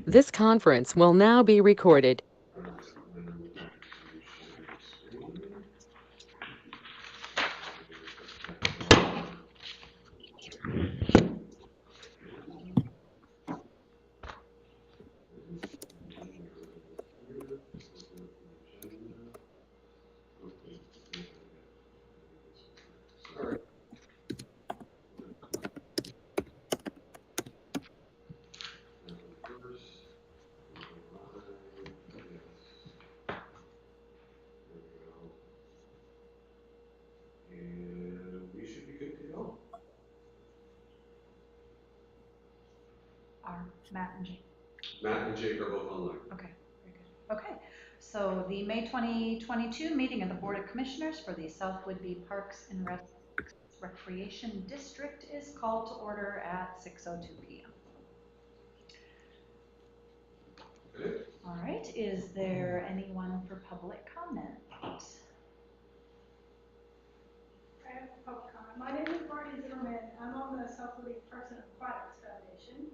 This conference will now be recorded. Matt and Jake are both online. Okay, very good. Okay, so the May 2022 meeting of the Board of Commissioners for the South Whidbey Parks and Recreation District is called to order at 6:02 p.m. Okay. All right, is there anyone for public comment? I have a public comment. My name is Marty Zimmerman. I'm on the South Whidbey Parks and Aquatics Foundation,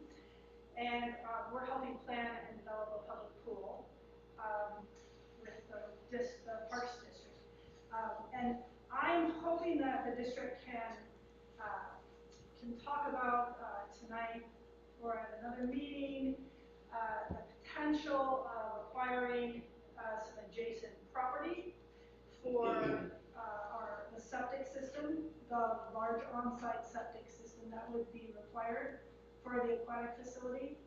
and we're helping plan and develop a public pool with the Parks District. And I'm hoping that the district can talk about tonight or at another meeting the potential of acquiring some adjacent property for the septic system, the large on-site septic system that would be required for the aquatic facility.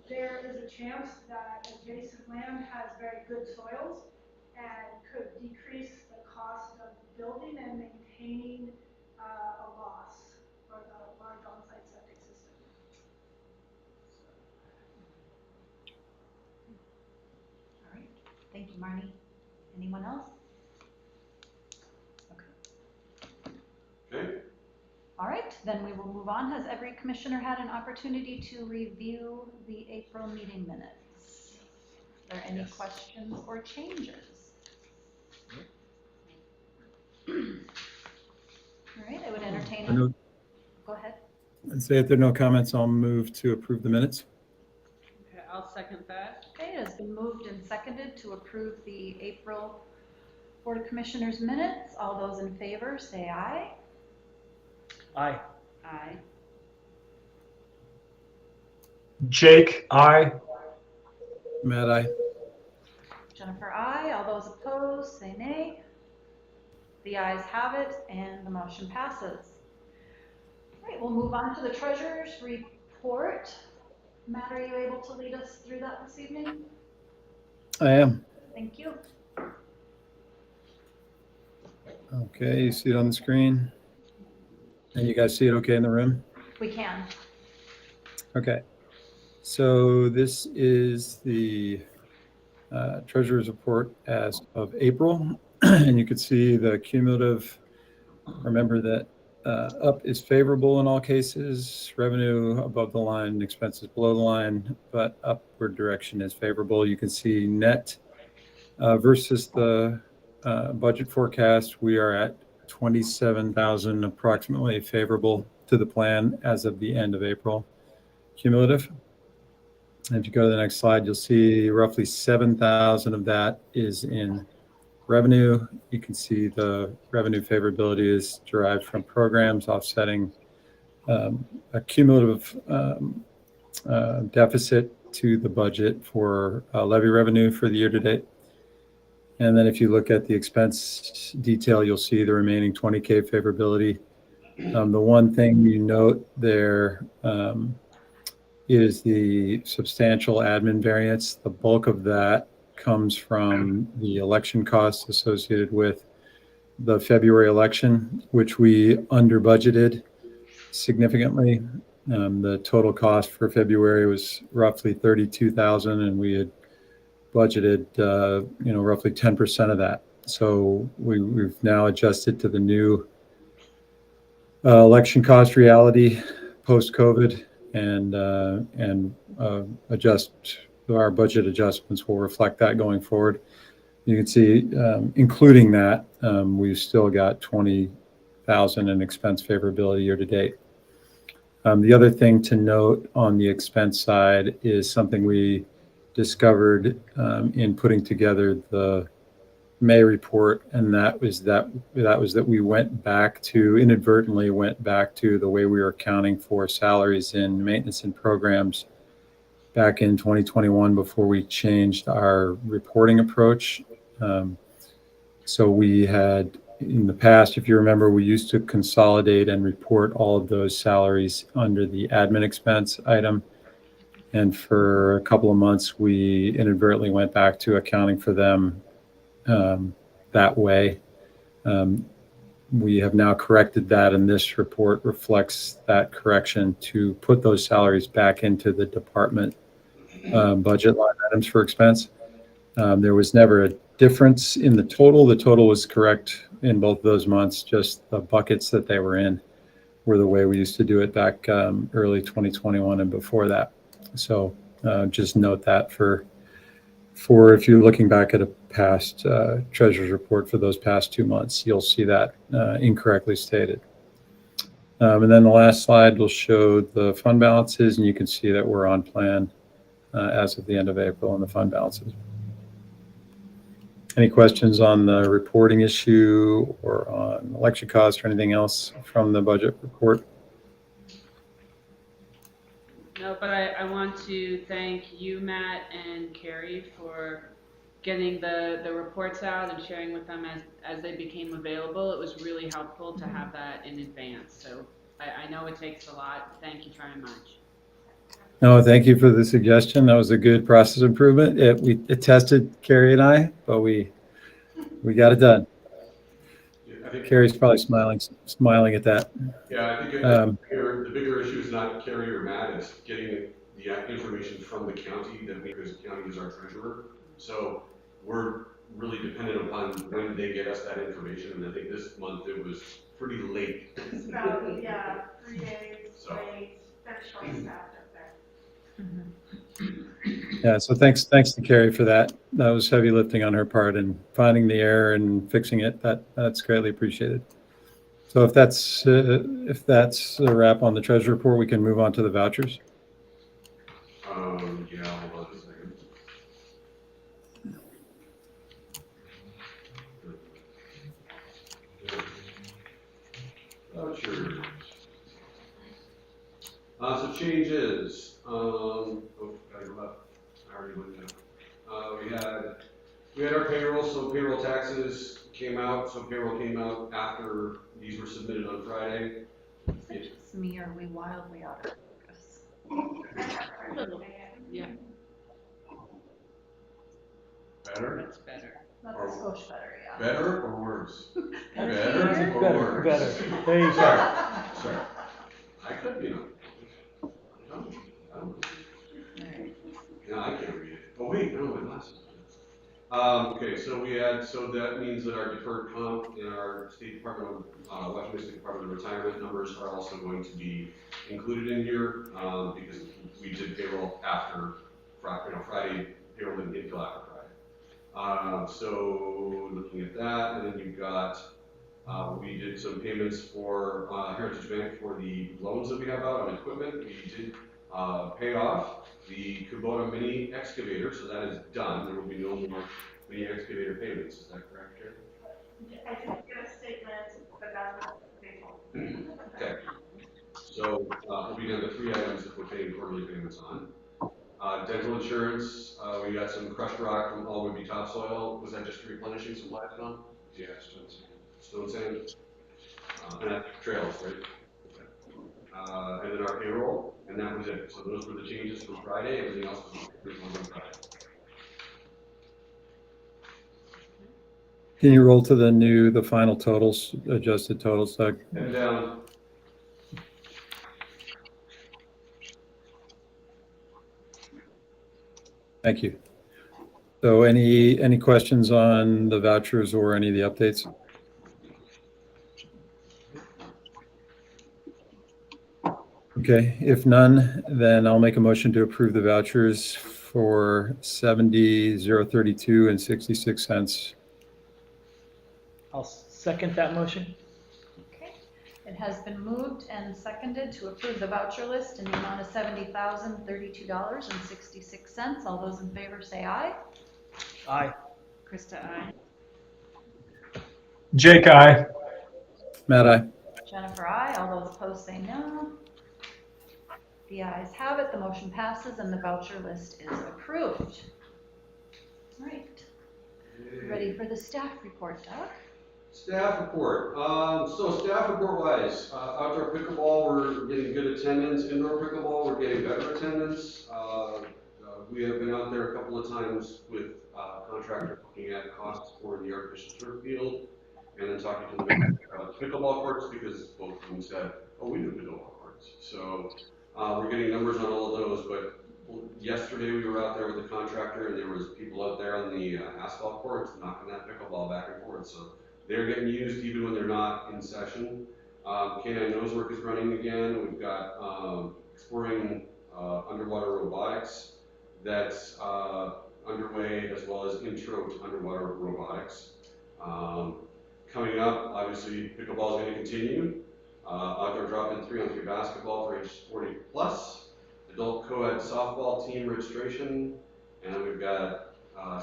There is a chance that adjacent land has very good soils and could decrease the cost of building and maintaining a loss for the large on-site septic system. All right, thank you, Marnie. Anyone else? Okay. All right, then we will move on. Has every commissioner had an opportunity to review the April meeting minutes? Are there any questions or changes? All right, I would entertain it. Go ahead. And say if there are no comments, I'll move to approve the minutes. Okay, I'll second that. Okay, it has been moved and seconded to approve the April Board of Commissioners minutes. All those in favor say aye. Aye. Aye. Jake, aye. Matt, aye. Jennifer, aye. All those opposed say nay. The ayes have it and the motion passes. All right, we'll move on to the treasurer's report. Matt, are you able to lead us through that this evening? I am. Thank you. Okay, you see it on the screen? And you guys see it okay in the room? We can. Okay. So this is the treasurer's report as of April. And you can see the cumulative. Remember that up is favorable in all cases, revenue above the line, expenses below the line, but upward direction is favorable. You can see net versus the budget forecast, we are at 27,000 approximately favorable to the plan as of the end of April cumulative. And if you go to the next slide, you'll see roughly 7,000 of that is in revenue. You can see the revenue favorability is derived from programs offsetting a cumulative deficit to the budget for levy revenue for the year to date. And then if you look at the expense detail, you'll see the remaining 20K favorability. The one thing you note there is the substantial admin variance. The bulk of that comes from the election costs associated with the February election, which we under budgeted significantly. The total cost for February was roughly $32,000, and we had budgeted, roughly 10% of that. So we've now adjusted to the new election cost reality post-COVID, and adjust our budget adjustments will reflect that going forward. You can see, including that, we've still got $1,000 in expense favorability year to date. The other thing to note on the expense side is something we discovered in putting together the May report, and that was that we inadvertently went back to the way we were accounting for salaries in maintenance and programs back in 2021 before we changed our reporting approach. So we had, in the past, if you remember, we used to consolidate and report all of those salaries under the admin expense item. And for a couple of months, we inadvertently went back to accounting for them that way. We have now corrected that, and this report reflects that correction to put those salaries back into the department budget line items for expense. There was never a difference in the total. The total was correct in both of those months. Just the buckets that they were in were the way we used to do it back early 2021 and before that. So just note that for if you're looking back at a past treasurer's report for those past 2 months, you'll see that incorrectly stated. And then the last slide will show the fund balances, and you can see that we're on plan as of the end of April on the fund balances. Any questions on the reporting issue or on election costs or anything else from the budget report? No, but I want to thank you, Matt and Carrie, for getting the reports out and sharing with them as they became available. It was really helpful to have that in advance. So I know it takes a lot. Thank you very much. No, thank you for the suggestion. That was a good process improvement. It tested Carrie and I, but we got it done. Yeah, I think Carrie's probably smiling at that. Yeah, I think the bigger issue is not Carrie or Matt, it's getting the information from the county, because the county is our treasurer. So we're really dependent upon when they get us that information, and I think this month it was pretty late. It's about, 3 days So. late, very short staffed up there. Yeah, so thanks to Carrie for that. That was heavy lifting on her part, and finding the error and fixing it. That's greatly appreciated. So if that's a wrap on the treasury report, we can move on to the vouchers. Yeah, hold on a second. Vouchers. So changes. Gotta go up. I already went down. We had our payroll, so payroll taxes came out. So payroll came out after these were submitted on Friday. Is it just me, or are we wildly out of focus? Yeah, Better? that's better. That's a skosh better, yeah. Better or worse? Better Better here? or worse? Better. There you go. Sorry. I could, I don't know. Alright. No, I can't read it. Oh wait, no, my glasses. Okay, so that means that our deferred comp in our State Department, Washington State Department of Retirement numbers are also going to be included in here, because we did payroll after Friday, payroll didn't get till after Friday. So looking at that, and then you've got, we did some payments for Heritage Bank for the loans that we have out on equipment. We did pay off the Kubota mini excavator, so that is done. There will be no more mini excavator payments. Is that correct, Jerry? I didn't get a statement, but that's what they told me. Okay. So we'll be down to 3 items that we're paying quarterly payments on. Dental insurance, we got some crushed rock from All Whidbey Topsoil. Was that just replenishing some limestone? Yeah, stone sand. Stone sand. And that's trails, right? Okay. And then our payroll, and that was it. So those were the changes from Friday. Everything else was on Friday. Can you roll to the final totals, adjusted totals, Doug? And Thank you. So any questions on the vouchers or any of the updates? Okay, if none, then I'll make a motion to approve the vouchers for $70,032 and 66 cents. I'll second that motion. Okay, It has been moved and seconded to approve the voucher list in the amount of $70,032.66. All those in favor say aye. Aye. Krista, I. Jake, I. Matt, I. Jennifer, aye. All those opposed say no. The ayes have it. The motion passes and the voucher list is approved. All right. Ready for the staff report, Doug? Staff report. So staff report wise, outdoor pickleball, we're getting good attendance. Indoor pickleball, we're getting better attendance. We have been out there a couple of times with contractor looking at costs for the artificial turf field, and then talking to them about pickleball courts because both of them said, "Oh, we do pickleball courts." So we're getting numbers on all of those. But yesterday we were out there with the contractor, and there was people out there on the asphalt courts knocking that pickleball back and forth. So they're getting used even when they're not in session. Canine nose work is running again. We've got exploring underwater robotics that's underway, as well as intro to underwater robotics. Coming up, obviously, pickleball is going to continue. Outdoor drop-in 3-on-3 basketball for age 40 plus. Adult co-ed softball team registration. And we've got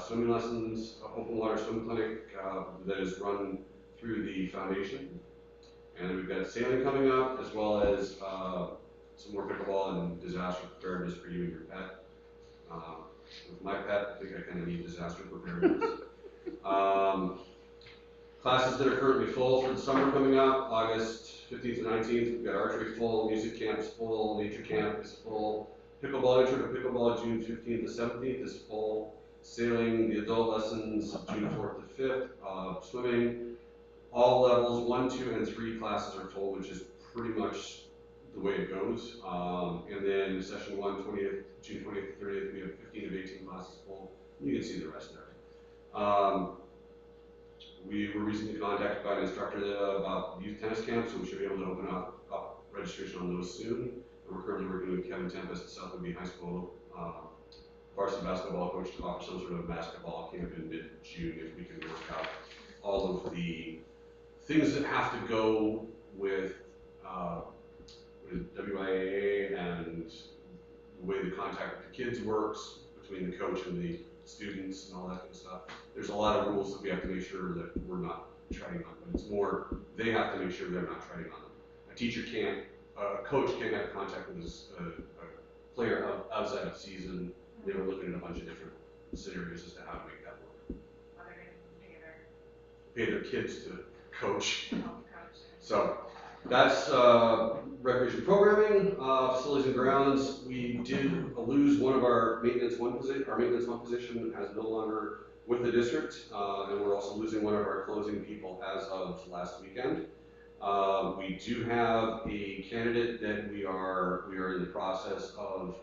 swimming lessons, open water swim clinic that is run through the foundation. And we've got sailing coming up, as well as some more pickleball and disaster preparedness for you and your pet. With my pet, I think I kind of need disaster preparedness. Classes that are currently full for the summer coming up, August 15th to 19th, we've got archery full, music camp's full, nature camp is full. Pickleball, intro to pickleball, June 15th to 17th is full. Sailing, the adult lessons, June 4th to 5th. Swimming, all levels, 1, 2, and 3 classes are full, which is pretty much the way it goes. And then session 1, June 20th to 30th, we have 15 of 18 classes full. You can see the rest there. We were recently contacted by an instructor about youth tennis camps, so we should be able to open up registration on those soon. And we're currently working with Kevin Tempest at South Whidbey High School varsity basketball coach to offer some sort of basketball camp in mid-June if we can work out all of the things that have to go with WIAA and the way the contact with the kids works between the coach and the students and all that kind of stuff. There's a lot of rules that we have to make sure that we're not treading on, but it's more they have to make sure they're not treading on them. A coach can't have contact with a player outside of season. They were looking at a bunch of different scenarios as to how to make that work. Pay their kids to coach. So that's recreation programming, facilities and grounds. We did lose one of our maintenance one position. Our maintenance one position is no longer with the district, and we're also losing one of our closing people as of last weekend. We do have a candidate that we are in the process of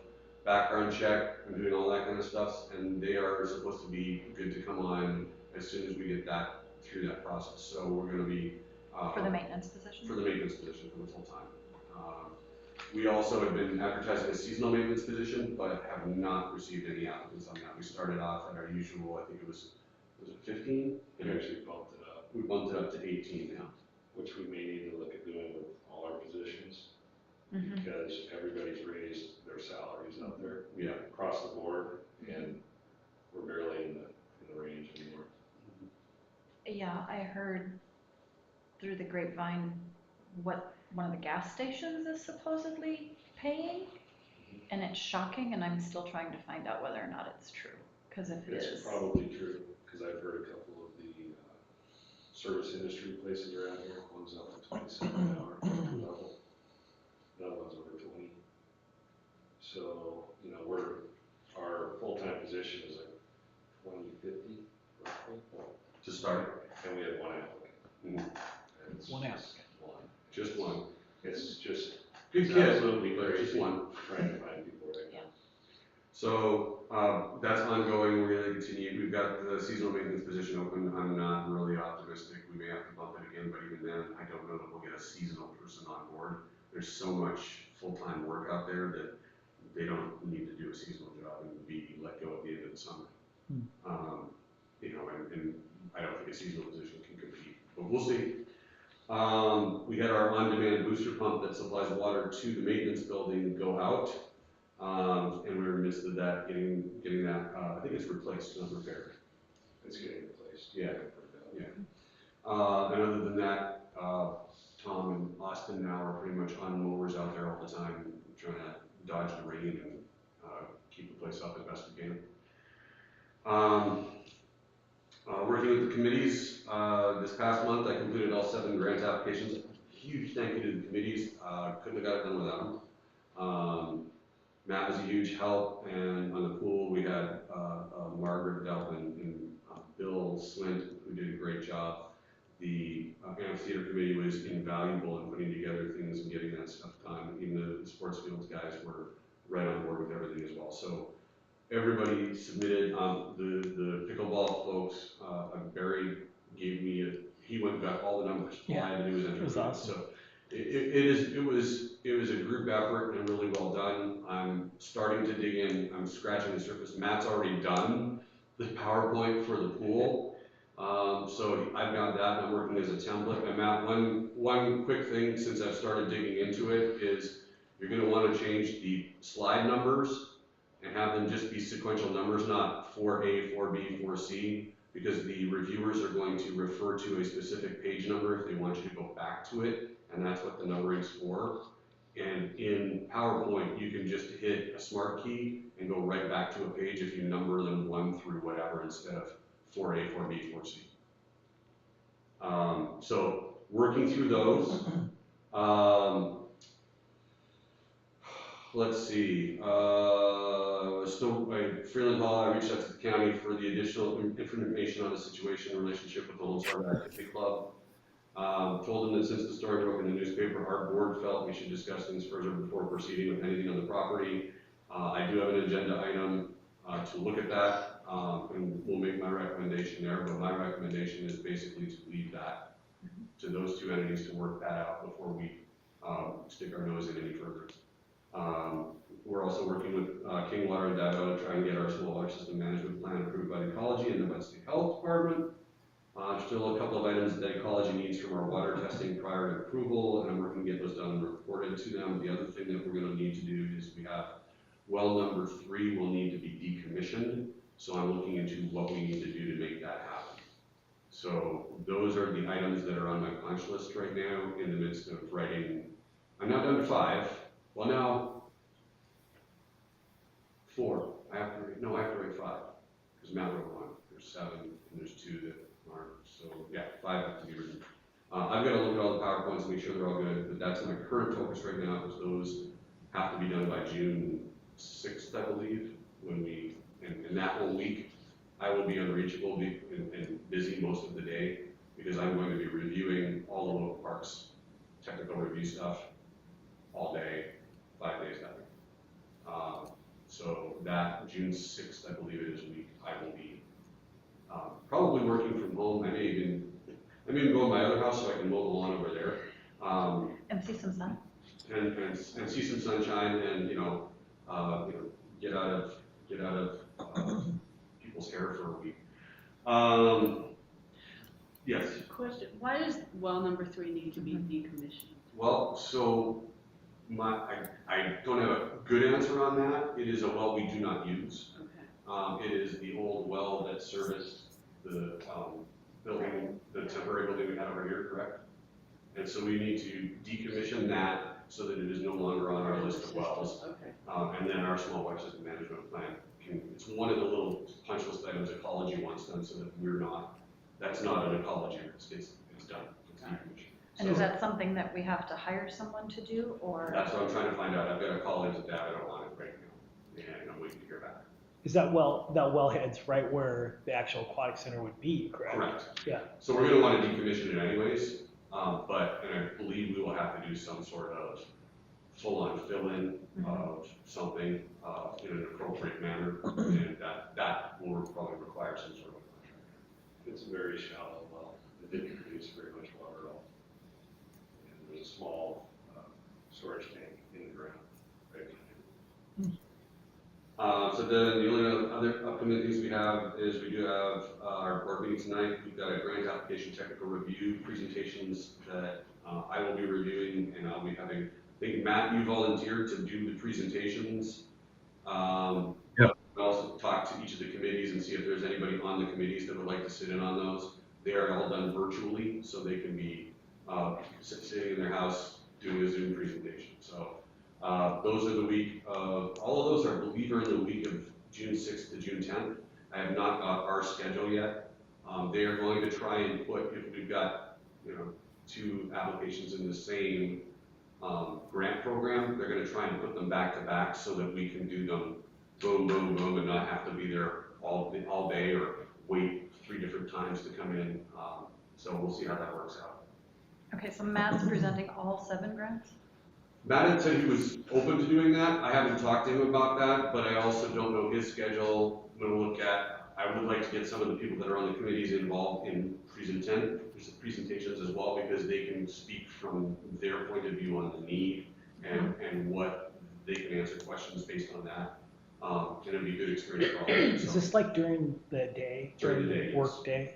background check and doing all that kind of stuff, and they are supposed to be good to come on as soon as we get that through that process. So we're going to be For the maintenance position? For the maintenance position for the full time. We also have been advertising a seasonal maintenance position, but have not received any applicants on that. We started off at our usual, I think it was it 15? We actually bumped it up, We bumped it up to 18 now. which we may need to look at doing with all our positions, Mm-hmm. because everybody's raised their salaries out there Yeah. across the board, and we're barely in the range anymore. Yeah, I heard through the grapevine what one of the gas stations is supposedly paying, and it's shocking, and I'm still trying to find out whether or not it's true. Because if it It's is, probably true, because I've heard a couple of the service industry places around here, one's up to 27 an hour, level. Another one's over 20. So, our full-time position is like 2050, roughly. To start. And we had one applicant. Mm-hmm. It's One just Just one. It's just Good it's kid, absolutely but just crazy one. trying to find people right now. So that's ongoing. We're going to continue. We've got the seasonal maintenance position open. I'm not really optimistic. We may have to bump it again, but even then, I don't know that we'll get a seasonal person on board. There's so much full-time work out there that they don't need to do a seasonal job and be let go at the end of the summer. And I don't think a seasonal position can compete, but we'll see. We had our on-demand booster pump that supplies water to the maintenance building go out. And we were in the midst of that, getting that, I think it's replaced, not repaired. It's getting replaced. Yeah. Yeah. And other than that, Tom and Austin now are pretty much on mowers out there all the time, trying to dodge the rain and keep the place up as best we can. Working with the committees, this past month I completed all 7 grant applications. Huge thank you to the committees. Couldn't have got it done without them. Matt was a huge help, and on the pool we had Margaret Delpin and Bill Swint, who did a great job. The amphitheater committee was invaluable in putting together things and getting that stuff done. Even the sports fields guys were right on board with everything as well. So everybody submitted. The pickleball folks, Barry gave me he went and got all the numbers. All I had to do was enter. It was awesome. So it was a group effort and really well done. I'm starting to dig in. I'm scratching the surface. Matt's already done the PowerPoint for the pool. So I've got that and I'm working as a template. And Matt, one quick thing since I've started digging into it is you're going to want to change the slide numbers and have them just be sequential numbers, not 4A, 4B, 4C, because the reviewers are going to refer to a specific page number if they want you to go back to it, and that's what the numbering's for. And in PowerPoint, you can just hit a smart key and go right back to a page if you number them 1 through whatever instead of 4A, 4B, 4C. So working through those. Let's see. Freeland Hall, I reached out to the county for the additional information on the situation in relationship with the Lone Star Activity Club. Told them that since the story broke in the newspaper, our board felt we should discuss things further before proceeding with anything on the property. I do have an agenda item to look at that, and we'll make my recommendation there, but my recommendation is basically to leave that to those 2 entities to work that out before we stick our nose in any further. We're also working with King Water and Dado to try and get our small water system management plan approved by the Ecology and the West State Health Department. Still a couple of items that Ecology needs from our water testing prior to approval, and I'm working to get those done and reported to them. The other thing that we're going to need to do is we have well number 3 will need to be decommissioned, so I'm looking into what we need to do to make that happen. So those are the items that are on my punch list right now in the midst of writing. I'm not down to 5. Well, now 4. I have to write 5 because Matt wrote 1. There's 7 and there's 2 that aren't. So yeah, 5 have to be written. I've got to look at all the PowerPoints and make sure they're all good. But that's my current focus right now because those have to be done by June 6th, I believe. When we and that whole week, I will be unreachable and busy most of the day because I'm going to be reviewing all the local parks technical review stuff all day. 5 days that week. So that June 6th, I believe it is week, I will be probably working from home. I may even go to my other house so I can mow the lawn over there. And see some sun. And see some sunshine and get out of people's hair for a week. Yes. Question: why does well number 3 need to be decommissioned? Well, so I don't have a good answer on that. It is a well we do not use. Okay. It is the old well that serviced the building, the temporary building we had over here, correct? And so we need to decommission that so that it is no longer on our list of wells. Okay. And then our small water system management plan it's one of the little punch list items Ecology wants done so that that's not an ecology risk. It's done. It's decommissioned. And is that something that we have to hire someone to do, or? That's what I'm trying to find out. I've got to call into Davido on it right now, and I'm waiting to hear back. Is that wellhead's right where the actual aquatic center would be, correct? Correct. Yeah. So we're going to want to decommission it anyways, and I believe we will have to do some sort of full-on fill-in of something in an appropriate manner, and that will probably require some sort of contract. It's a very shallow well. It didn't produce very much water at all. And there's a small storage tank in the ground right behind it. So then the only other upcoming things we have is we do have our board meeting tonight. We've got a grant application technical review presentations that I will be reviewing, and I'll be having, I think, Matt, you volunteered to do the presentations. Yep. But I'll also talk to each of the committees and see if there's anybody on the committees that would like to sit in on those. They are all done virtually, so they can be sitting in their house doing a Zoom presentation. So those are the week of, all of those are, I believe, are in the week of June 6th to June 10th. I have not got our schedule yet. They are going to try and put, if we've got, 2 applications in the same grant program, they're going to try and put them back to back so that we can do them boom, boom, boom, and not have to be there all day or wait 3 different times to come in. So we'll see how that works out. Okay, so Matt's presenting all 7 grants? Matt had said he was open to doing that. I haven't talked to him about that, but I also don't know his schedule. I'm going to look at, I would like to get some of the people that are on the committees involved in presentations as well, because they can speak from their point of view on the need and what they can answer questions based on that. And it'd be a good experience for all of them. Is this like during the day? During the day, work yes. day?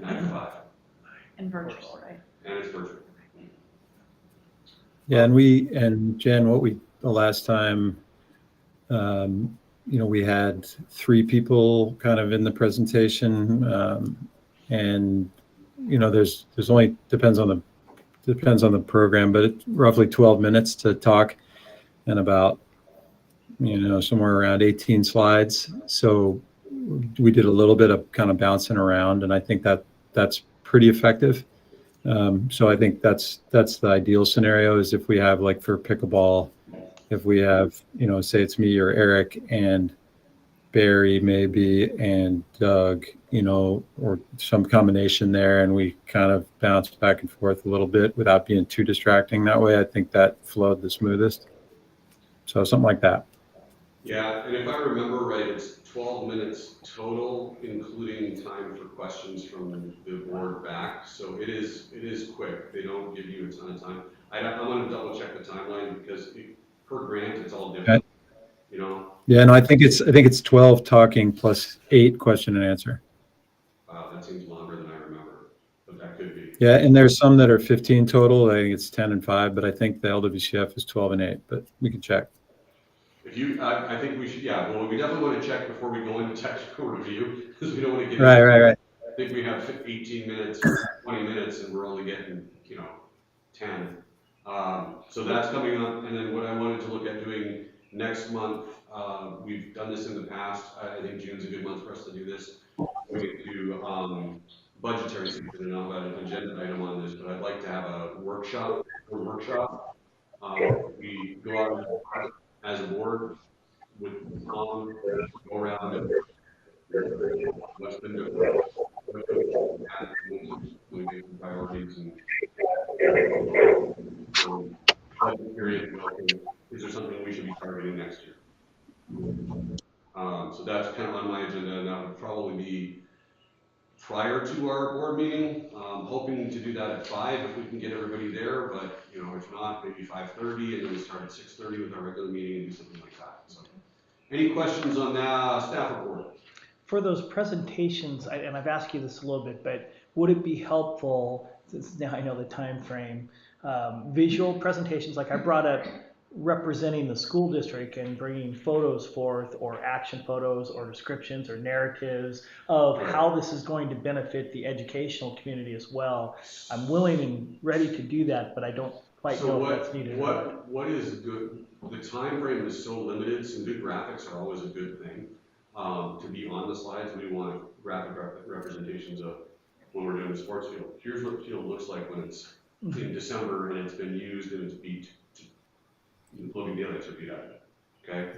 9 to 5. And virtual, right? And it's virtual. Yeah, and Jen, the last time, we had 3 people kind of in the presentation, and there's only depends on the program, but it's roughly 12 minutes to talk, and about somewhere around 18 slides. So we did a little bit of kind of bouncing around, and I think that's pretty effective. So I think that's the ideal scenario, is if we have, like, for pickleball, if we have, say it's me or Eric and Barry maybe and Doug, or some combination there, and we kind of bounce back and forth a little bit without being too distracting that way. I think that flowed the smoothest. So something like that. Yeah, and if I remember right, it's 12 minutes total, including time for questions from the board back. So it is quick. They don't give you a ton of time. I want to double check the timeline, because per grant it's all different. Yeah, no, I think it's 12 talking plus 8 question and answer. Wow, that seems longer than I remember, but that could be. Yeah, and there's some that are 15 total. I think it's 10 and 5, but I think the LWCF is 12 and 8. But we can check. I think we should, yeah, well, we definitely want to check before we go into technical review, because we don't want to get. Right. I think we have 18 minutes, 20 minutes, and we're only getting, 10. So that's coming up, and then what I wanted to look at doing next month, we've done this in the past. I think June's a good month for us to do this. We do budgetary season, and I'll have an agenda item on this, but I'd like to have a workshop. We go out as a board with Tom, go around and what's been good, we make some priorities and budget period. Is there something we should be targeting next year? So that's kind of on my agenda, and that would probably be prior to our board meeting. Hoping to do that at 5 if we can get everybody there, but if not, maybe 5:30, and then we start at 6:30 with our regular meeting and do something like that. So, any questions on that staff report? For those presentations, and I've asked you this a little bit, but would it be helpful, since now I know the time frame, visual presentations, like I brought up representing the school district and bringing photos forth, or action photos or descriptions or narratives of how this is going to benefit the educational community as well. I'm willing and ready to do that, but I don't quite know if that's needed. What is good? The time frame is so limited. Some good graphics are always a good thing. To be on the slides, we want graphic representations of when we're doing the sports field. Here's what the field looks like when it's in December and it's been used and it's beat. Loading daylights are beat out. Okay.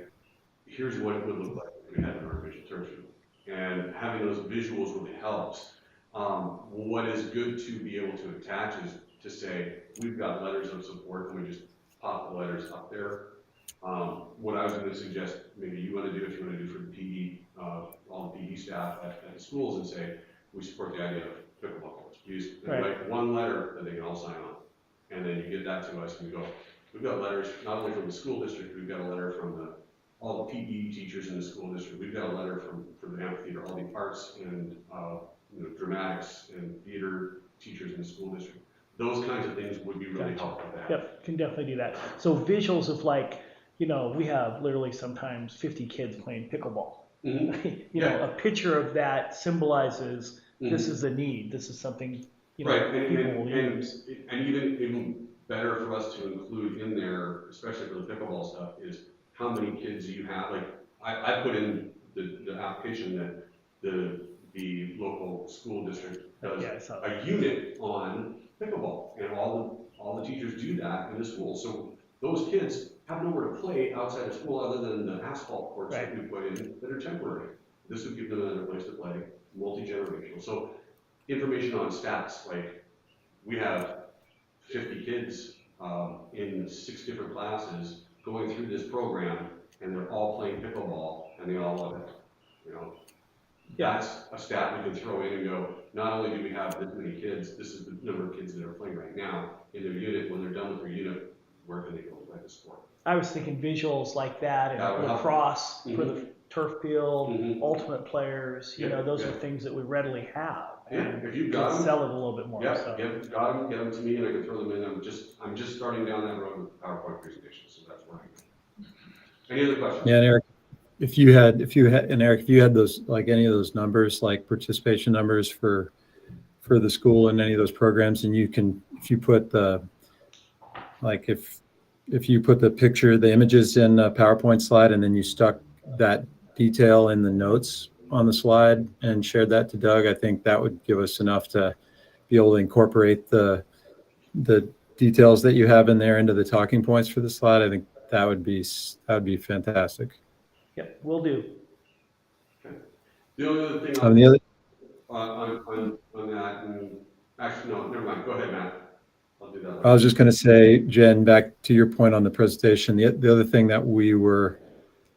Here's what it would look like if we had an artificial turf field, and having those visuals really helps. What is good to be able to attach is to say we've got letters of support, and we just pop the letters up there. What I was going to suggest, maybe you want to do, if you want to do for the PE, all the PE staff at the schools, and say we support the idea of pickleball courts. Please write one letter that they can all sign on, and then you get that to us, and we go. We've got letters not only from the school district, we've got a letter from the all the PE teachers in the school district. We've got a letter from the amphitheater, all the arts and dramatics and theater teachers in the school district. Those kinds of things would be really helpful to have. Yep, can definitely do that. So visuals of like, we have literally sometimes 50 kids playing pickleball. Mm-hmm. A picture of that symbolizes this is a need. This is something right. people will use. And even better for us to include in there, especially for the pickleball stuff, is how many kids you have. Like I put in the application that the local school district does a unit on pickleball, and all the teachers do that in the school. So those kids have nowhere to play outside of school other than the asphalt courts that we put in that are temporary. This would give them another place to play, multi-generational. So information on stats, like we have 50 kids in 6 different classes going through this program, and they're all playing pickleball, and they all love it. That's a stat we can throw in and go, not only do we have this many kids, this is the number of kids that are playing right now in their unit. When they're done with their unit, where can they go play the sport? I was thinking visuals like that and lacrosse for the turf field, ultimate players, those are things that we readily have. Yeah, if you've got them, sell it a little bit more. Yeah, so. get them to me, and I can throw them in. I'm just starting down that road with PowerPoint presentations, so that's where I am. Any other questions? Yeah, and Eric, if you had those, like any of those numbers, like participation numbers for the school and any of those programs, and if you put if you put the images in a PowerPoint slide, and then you stuck that detail in the notes on the slide and shared that to Doug, I think that would give us enough to be able to incorporate the details that you have in there into the talking points for the slide. I think that would be fantastic. Yep, will do. Okay. The only other thing on that, and actually no, never mind. Go ahead, Matt. I'll do that later. I was just going to say, Jen, back to your point on the presentation, the other thing that we were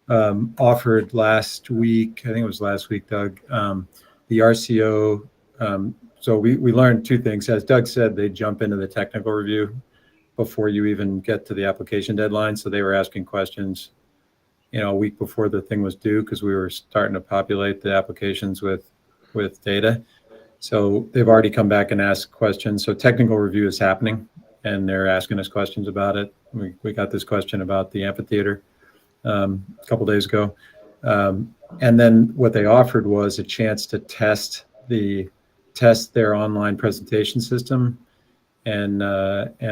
offered last week, I think it was last week, Doug, the RCO. So we learned 2 things. As Doug said, they jump into the technical review before you even get to the application deadline. So they were asking questions, a week before the thing was due, because we were starting to populate the applications with data. So they've already come back and asked questions. So technical review is happening, and they're asking us questions about it. We got this question about the amphitheater a couple days ago. And then what they offered was a chance to test their online presentation system and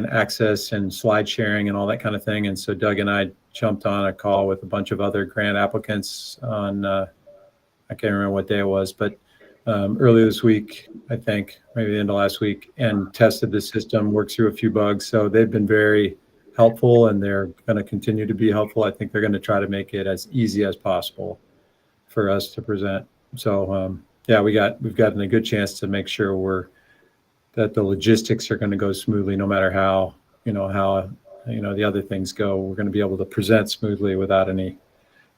access and slide sharing and all that kind of thing. And so Doug and I jumped on a call with a bunch of other grant applicants on, I can't remember what day it was, but earlier this week, I think, maybe the end of last week, and tested the system, worked through a few bugs. So they've been very helpful, and they're going to continue to be helpful. I think they're going to try to make it as easy as possible for us to present. So we've gotten a good chance to make sure that the logistics are going to go smoothly, no matter how the other things go. We're going to be able to present smoothly without any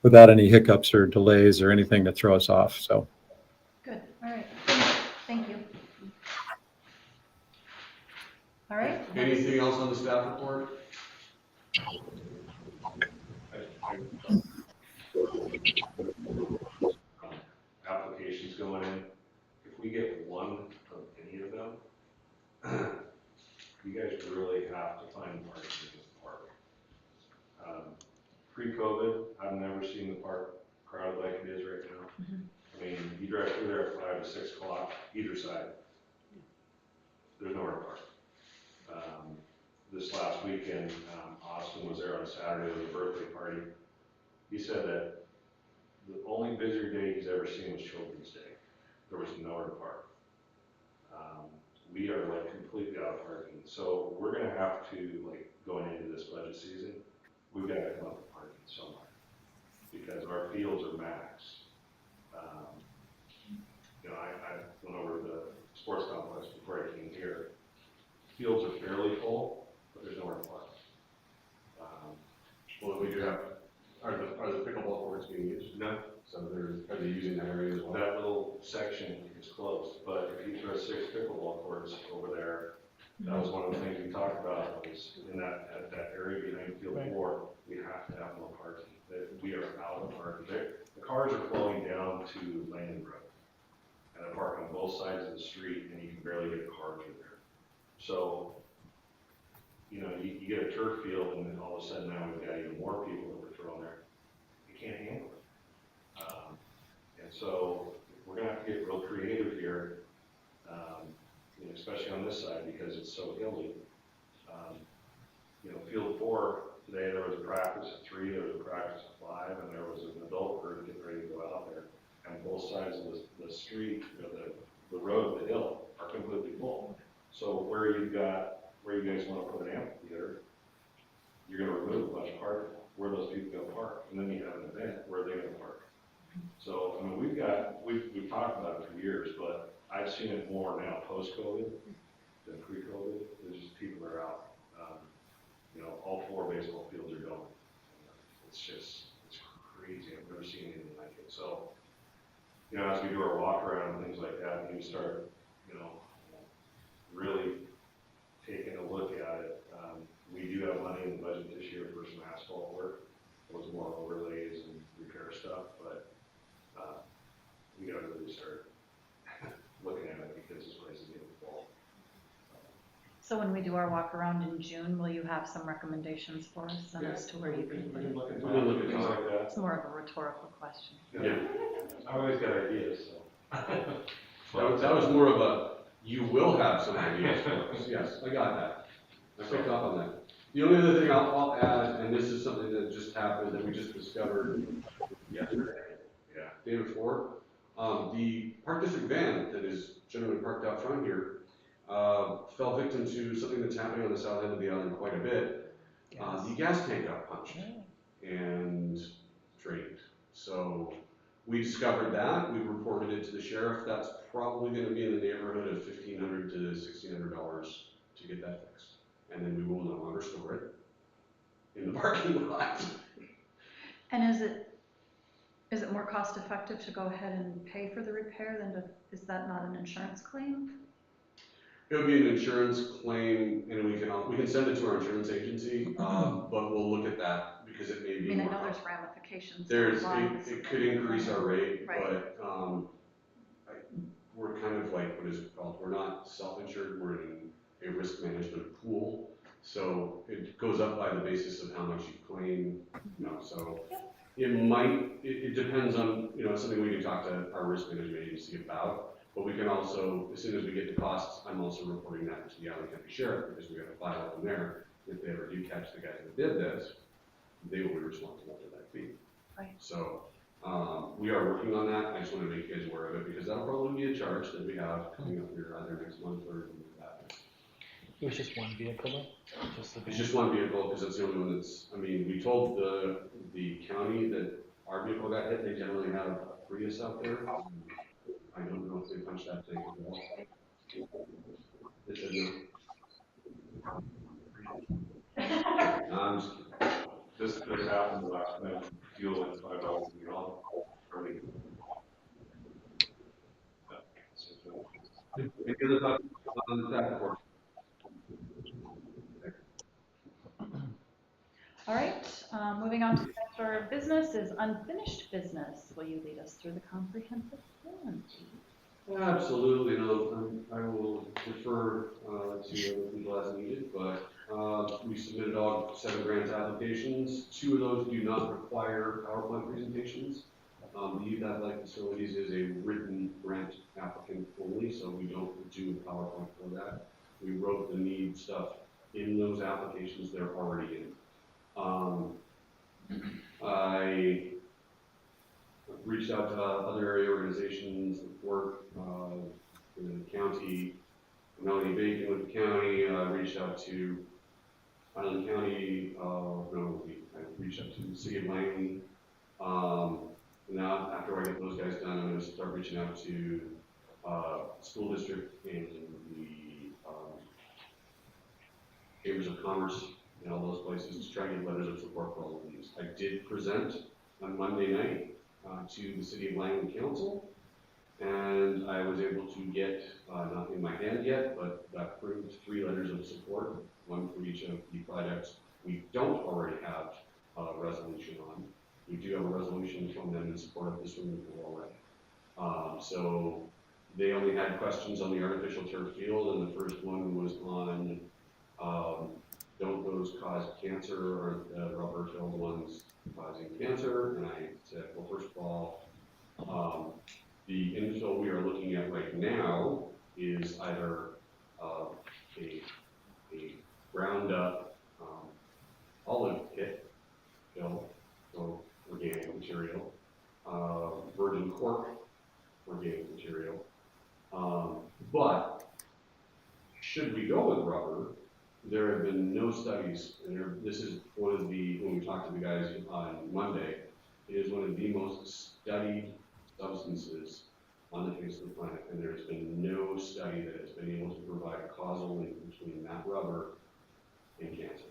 hiccups or delays or anything to throw us off. So. Good. All right. Thank you. All right. Anything else on the staff report? Applications going in. If we get one of any of them, you guys really have to find parking in this park. Pre-COVID, I've never seen the park crowded like it is right now. I mean, you drive through there at 5 to 6 o'clock, either side. There's nowhere to park. This last weekend, Austin was there on Saturday with a birthday party. He said that the only busier day he's ever seen was Children's Day. There was nowhere to park. We are like completely out of parking. So we're gonna have to, like, going into this budget season, we've got to come up with parking somewhere because our fields are maxed. I went over to the sports complex before I came here. Fields are fairly full, but there's nowhere to park. Well, we do have. Are the pickleball courts being used? No. So are they using that area as well? That little section is closed, but if you throw 6 pickleball courts over there, that was one of the things we talked about, was in that area behind field 4, we have to have more parking. that we are out of parking. The cars are flowing down to Landon Road. And I park on both sides of the street and you can barely get a car through there. So, you know, you get a turf field and then all of a sudden now we've got even more people that we're throwing there. You can't handle it. And so we're gonna have to get real creative here, you know, especially on this side because it's so hilly. You know, field 4, today there was a practice at 3, there was a practice at 5, and there was an adult group getting ready to go out there. And both sides of the street, you know, the road, the hill are completely full. So where you guys want to put an amphitheater, you're going to remove a bunch of parking. Where those people going to park, and then you have an event where they're going to park. So I mean, we've talked about it for years, but I've seen it more now post-COVID than pre-COVID. There's just people are out. You know, all 4 baseball fields are going. It's crazy. I've never seen anything like it. So, you know, as we do our walk around and things like that, and we start, you know, really taking a look at it. We do have money in the budget this year for some asphalt work. It was more overlays and repair stuff, but we got to really start looking at it because this place is getting full. So when we do our walk around in June, will you have some recommendations for us as to where you can put it? We can look at things like that. It's more of a rhetorical question. Yeah, I always got ideas, so. That was more of a, you will have some ideas for us. Yes, I got that. I picked up on that. The only other thing I'll add, and this is something that just happened that we just discovered yesterday, day before, the Park District van that is generally parked out front here fell victim to something that's happening on the south end of the island quite a bit. The gas tank got punched and drained. So we discovered that. We reported it to the sheriff. That's probably going to be in the neighborhood of $1,500 to $1,600 to get that fixed. And then we will no longer store it in the parking lot. And is it more cost effective to go ahead and pay for the repair than to, is that not an insurance claim? It would be an insurance claim, and we can send it to our insurance agency, but we'll look at that because it may be. I mean, I more know there's cost. ramifications. It could increase our rate, Right. but we're kind of like, what is it called? We're not self-insured, we're in a risk management pool. So it goes up by the basis of how much you claim, you know, so it depends on, you know, something we can talk to our risk management agency about. But we can also, as soon as we get the costs, I'm also reporting that to the Allen County Sheriff because we have a file of them there. If they ever do catch the guy that did this, they will be responsible for that fee. Right. So we are working on that. I just want to make you guys aware of it because that'll probably be a charge that we have coming up here either next month or that. It was just one vehicle though? It's just one vehicle because it's the only one that's, I mean, we told the county that our vehicle got hit. They generally have a Prius out there. I don't know if they punched that thing at all. It said no. No, I'm just kidding. This happened last night, fuel at $5 a gallon. Early. Any other thoughts on that report? All right, moving on to the next order of business is unfinished business. Will you lead us through the comprehensive plan? Absolutely, no, I will defer to other people as needed, but we submitted all 7 grant applications. 2 of those do not require PowerPoint presentations. The Youth Athletic Facilities is a written grant applicant only, so we don't do a PowerPoint for that. We wrote the need stuff in those applications they're already in. I reached out to other area organizations that work in the county, Melanie Bacon with the county, reached out to Island County, I reached out to the city of Langley. Now, after I get those guys done, I'm going to start reaching out to school district and the chambers of commerce and all those places to try to get letters of support for all of these. I did present on Monday night to the City of Langley Council, and I was able to get, not in my hand yet, but approved 3 letters of support, 1 for each of the projects we don't already have a resolution on. We do have a resolution from them in support of the swimming pool already. So they only had questions on the artificial turf field, and the first one was on, don't those cause cancer, or the rubber-filled ones causing cancer? And I said, well, first of all, the infill we are looking at right now is either a ground up olive pit fill, so organic material, virgin cork, organic material. But should we go with rubber, there have been no studies, and this is one of the, when we talked to the guys on Monday, it is one of the most studied substances on the face of the planet, and there's been no study that has been able to provide a causal link between that rubber and cancer.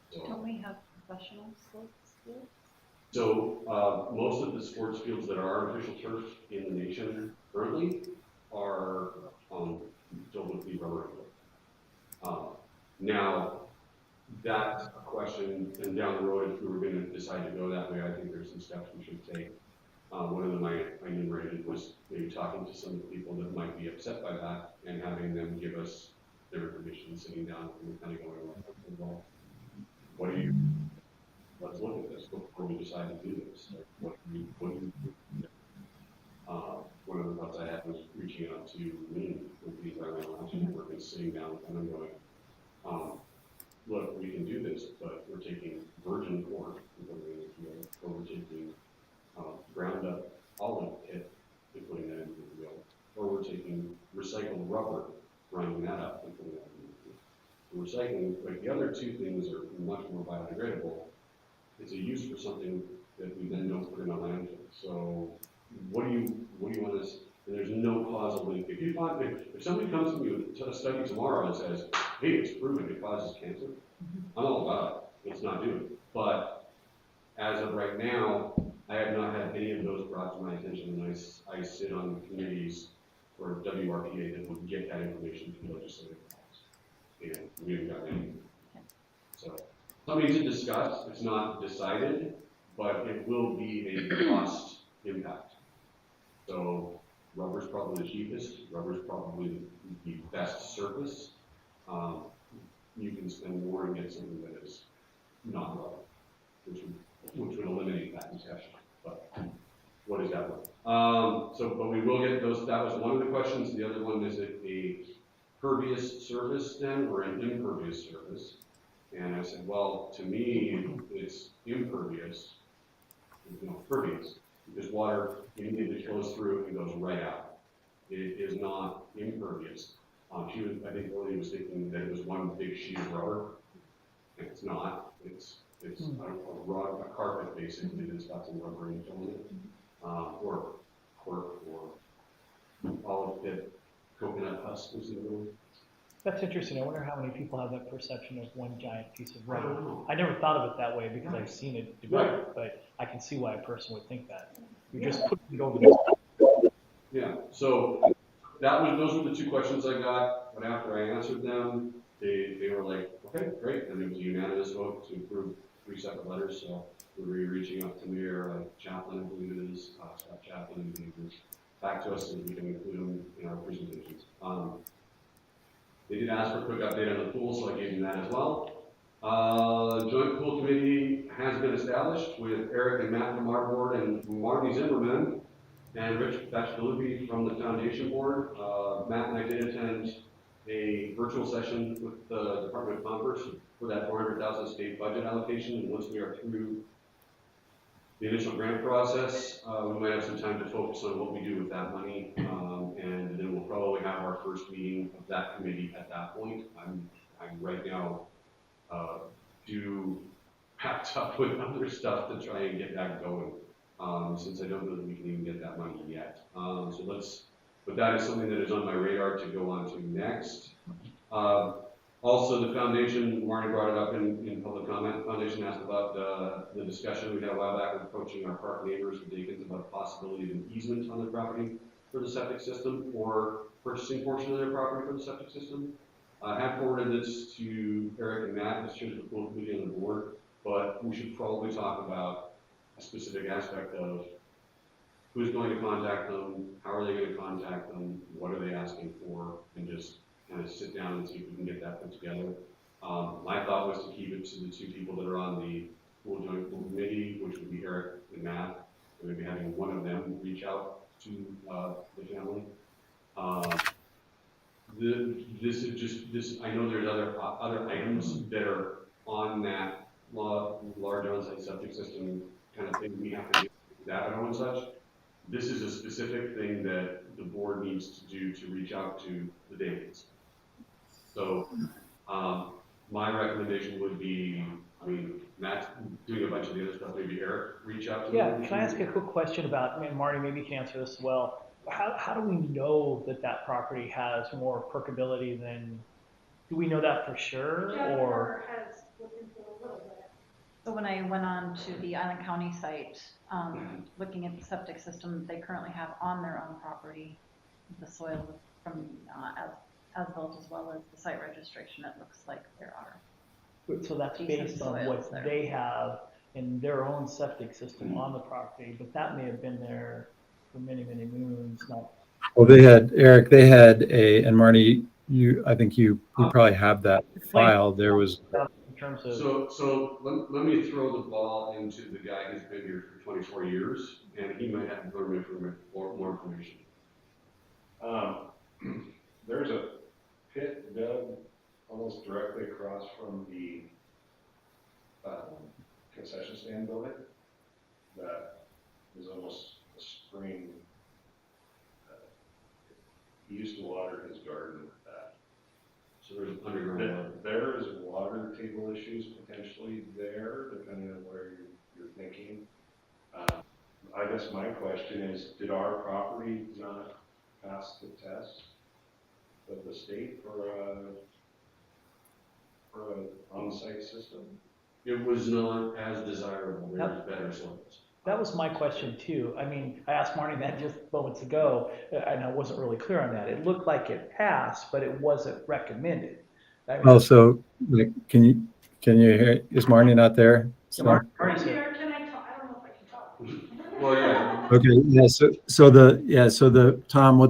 So, Don't we have professional sports fields? so most of the sports fields that are artificial turf in the nation currently are filled with the rubber. Now, that's a question, and down the road, if we were going to decide to go that way, I think there's some steps we should take. One of them I enumerated was maybe talking to some of the people that might be upset by that and having them give us their information, sitting down and kind of going, well, what do you, let's look at this before we decide to do this. Like, what do you do? One of the thoughts I had was reaching out to me with the environmental action network and sitting down with them and going, look, we can do this, but we're taking virgin corn and putting it in the field, or we're taking ground up olive pit and putting that into the field, or we're taking recycled rubber, grinding that up and putting that in the field. So recycling, like the other two things, are much more biodegradable. It's a use for something that we then don't put in a landfill. So what do you want us? And there's no causal link. If you find, if somebody comes to me with a study tomorrow and says, hey, it's proven it causes cancer, I'm all about it. Let's not do it. But as of right now, I have not had any of those brought to my attention, and I sit on committees for WRPA that would get that information to the legislative bodies, and we haven't gotten anything. So something to discuss. It's not decided, but it will be a cost impact. So rubber's probably the cheapest. Rubber's probably the best surface. You can spend more and get something that is not rubber, which would eliminate that discussion. But what is that one? But we will get those. That was one of the questions. The other one is it a pervious surface then, or an impervious surface? And I said, well, to me, it's impervious. Pervious, because water immediately flows through and goes right out. It is not impervious. I think Lily was thinking that it was one big sheet of rubber, and it's not. It's a carpet basically that's got some rubber in it, or cork, or olive pit, coconut husk was the other one. That's interesting. I wonder how many people have that perception of one giant piece of rubber. I never thought of it that way because I've seen it develop, but I can see why a person would think that. You're just putting it over there. Yeah, so those were the two questions I got, but after I answered them, they were like, okay, great, and it was a unanimous vote to approve 3 separate letters, so we're reaching out to Mayor Chaplin, I believe it is, Scott Chaplin, and he was back to us so we can include them in our presentations. They did ask for a quick update on the pool, so I gave them that as well. Joint pool committee has been established with Eric and Matt from our board and Marty Zimmerman and Rich Bachdalupi from the foundation board. Matt and I did attend a virtual session with the Department of Commerce for that $400,000 state budget allocation. And once we are through the initial grant process, we might have some time to focus on what we do with that money. And then we'll probably have our first meeting of that committee at that point. I'm right now packed up with other stuff to try and get that going. Since I don't know that we can even get that money yet. But that is something that is on my radar to go on to next. Also, the foundation, Marty brought it up in public comment. The foundation asked about the discussion we had a while back with approaching our park neighbors, the Dakins, about the possibility of an easement on their property for the septic system, or purchasing portion of their property for the septic system. I have forwarded this to Eric and Matt, as chair of the pool committee on the board, but we should probably talk about a specific aspect of who's going to contact them, how are they going to contact them, what are they asking for, and just kind of sit down and see if we can get that put together. My thought was to keep it to the two people that are on the pool joint pool committee, which would be Eric and Matt, and maybe having one of them reach out to the family. This is just this. I know there's other items that are on that large on-site septic system kind of thing we have to get data on and such. This is a specific thing that the board needs to do to reach out to the Davids. So my recommendation would be, I mean, Matt's doing a bunch of the other stuff, maybe Eric reach out to them. Yeah, can I ask a quick question about, I mean, Marty, maybe you can answer this as well. How do we know that that property has more percolability than, do we know that for sure, or? Jennifer has looked into it a little bit. So when I went on to the Island County site, looking at the septic system they currently have on their own property, the soil from as built as well as the site registration, it looks like there are. So that's decent based on soils what there. they have in their own septic system on the property, but that may have been there for many, many moons, not. Well, they had, Eric, they had and Marty, I think you probably have that file. There was. In terms of. So let me throw the ball into the guy who's been here for 24 years, and he might have more information. There's a pit dug almost directly across from the concession stand building that is almost a spring. He used to water his garden with that. So there's underground water. There is water table issues potentially there, depending on where you're thinking. I guess my question is, did our property not pass the test of the state for an on-site system? It was not as desirable. There was better soils. That was my question too. I mean, I asked Marty that just moments ago, and I wasn't really clear on that. It looked like it passed, but it wasn't recommended. I mean, Also, like, can you hear? Is Marty not there? Marty's Can here. I talk? I don't know if I can talk. Well, yeah. Okay. Yeah. So the Tom,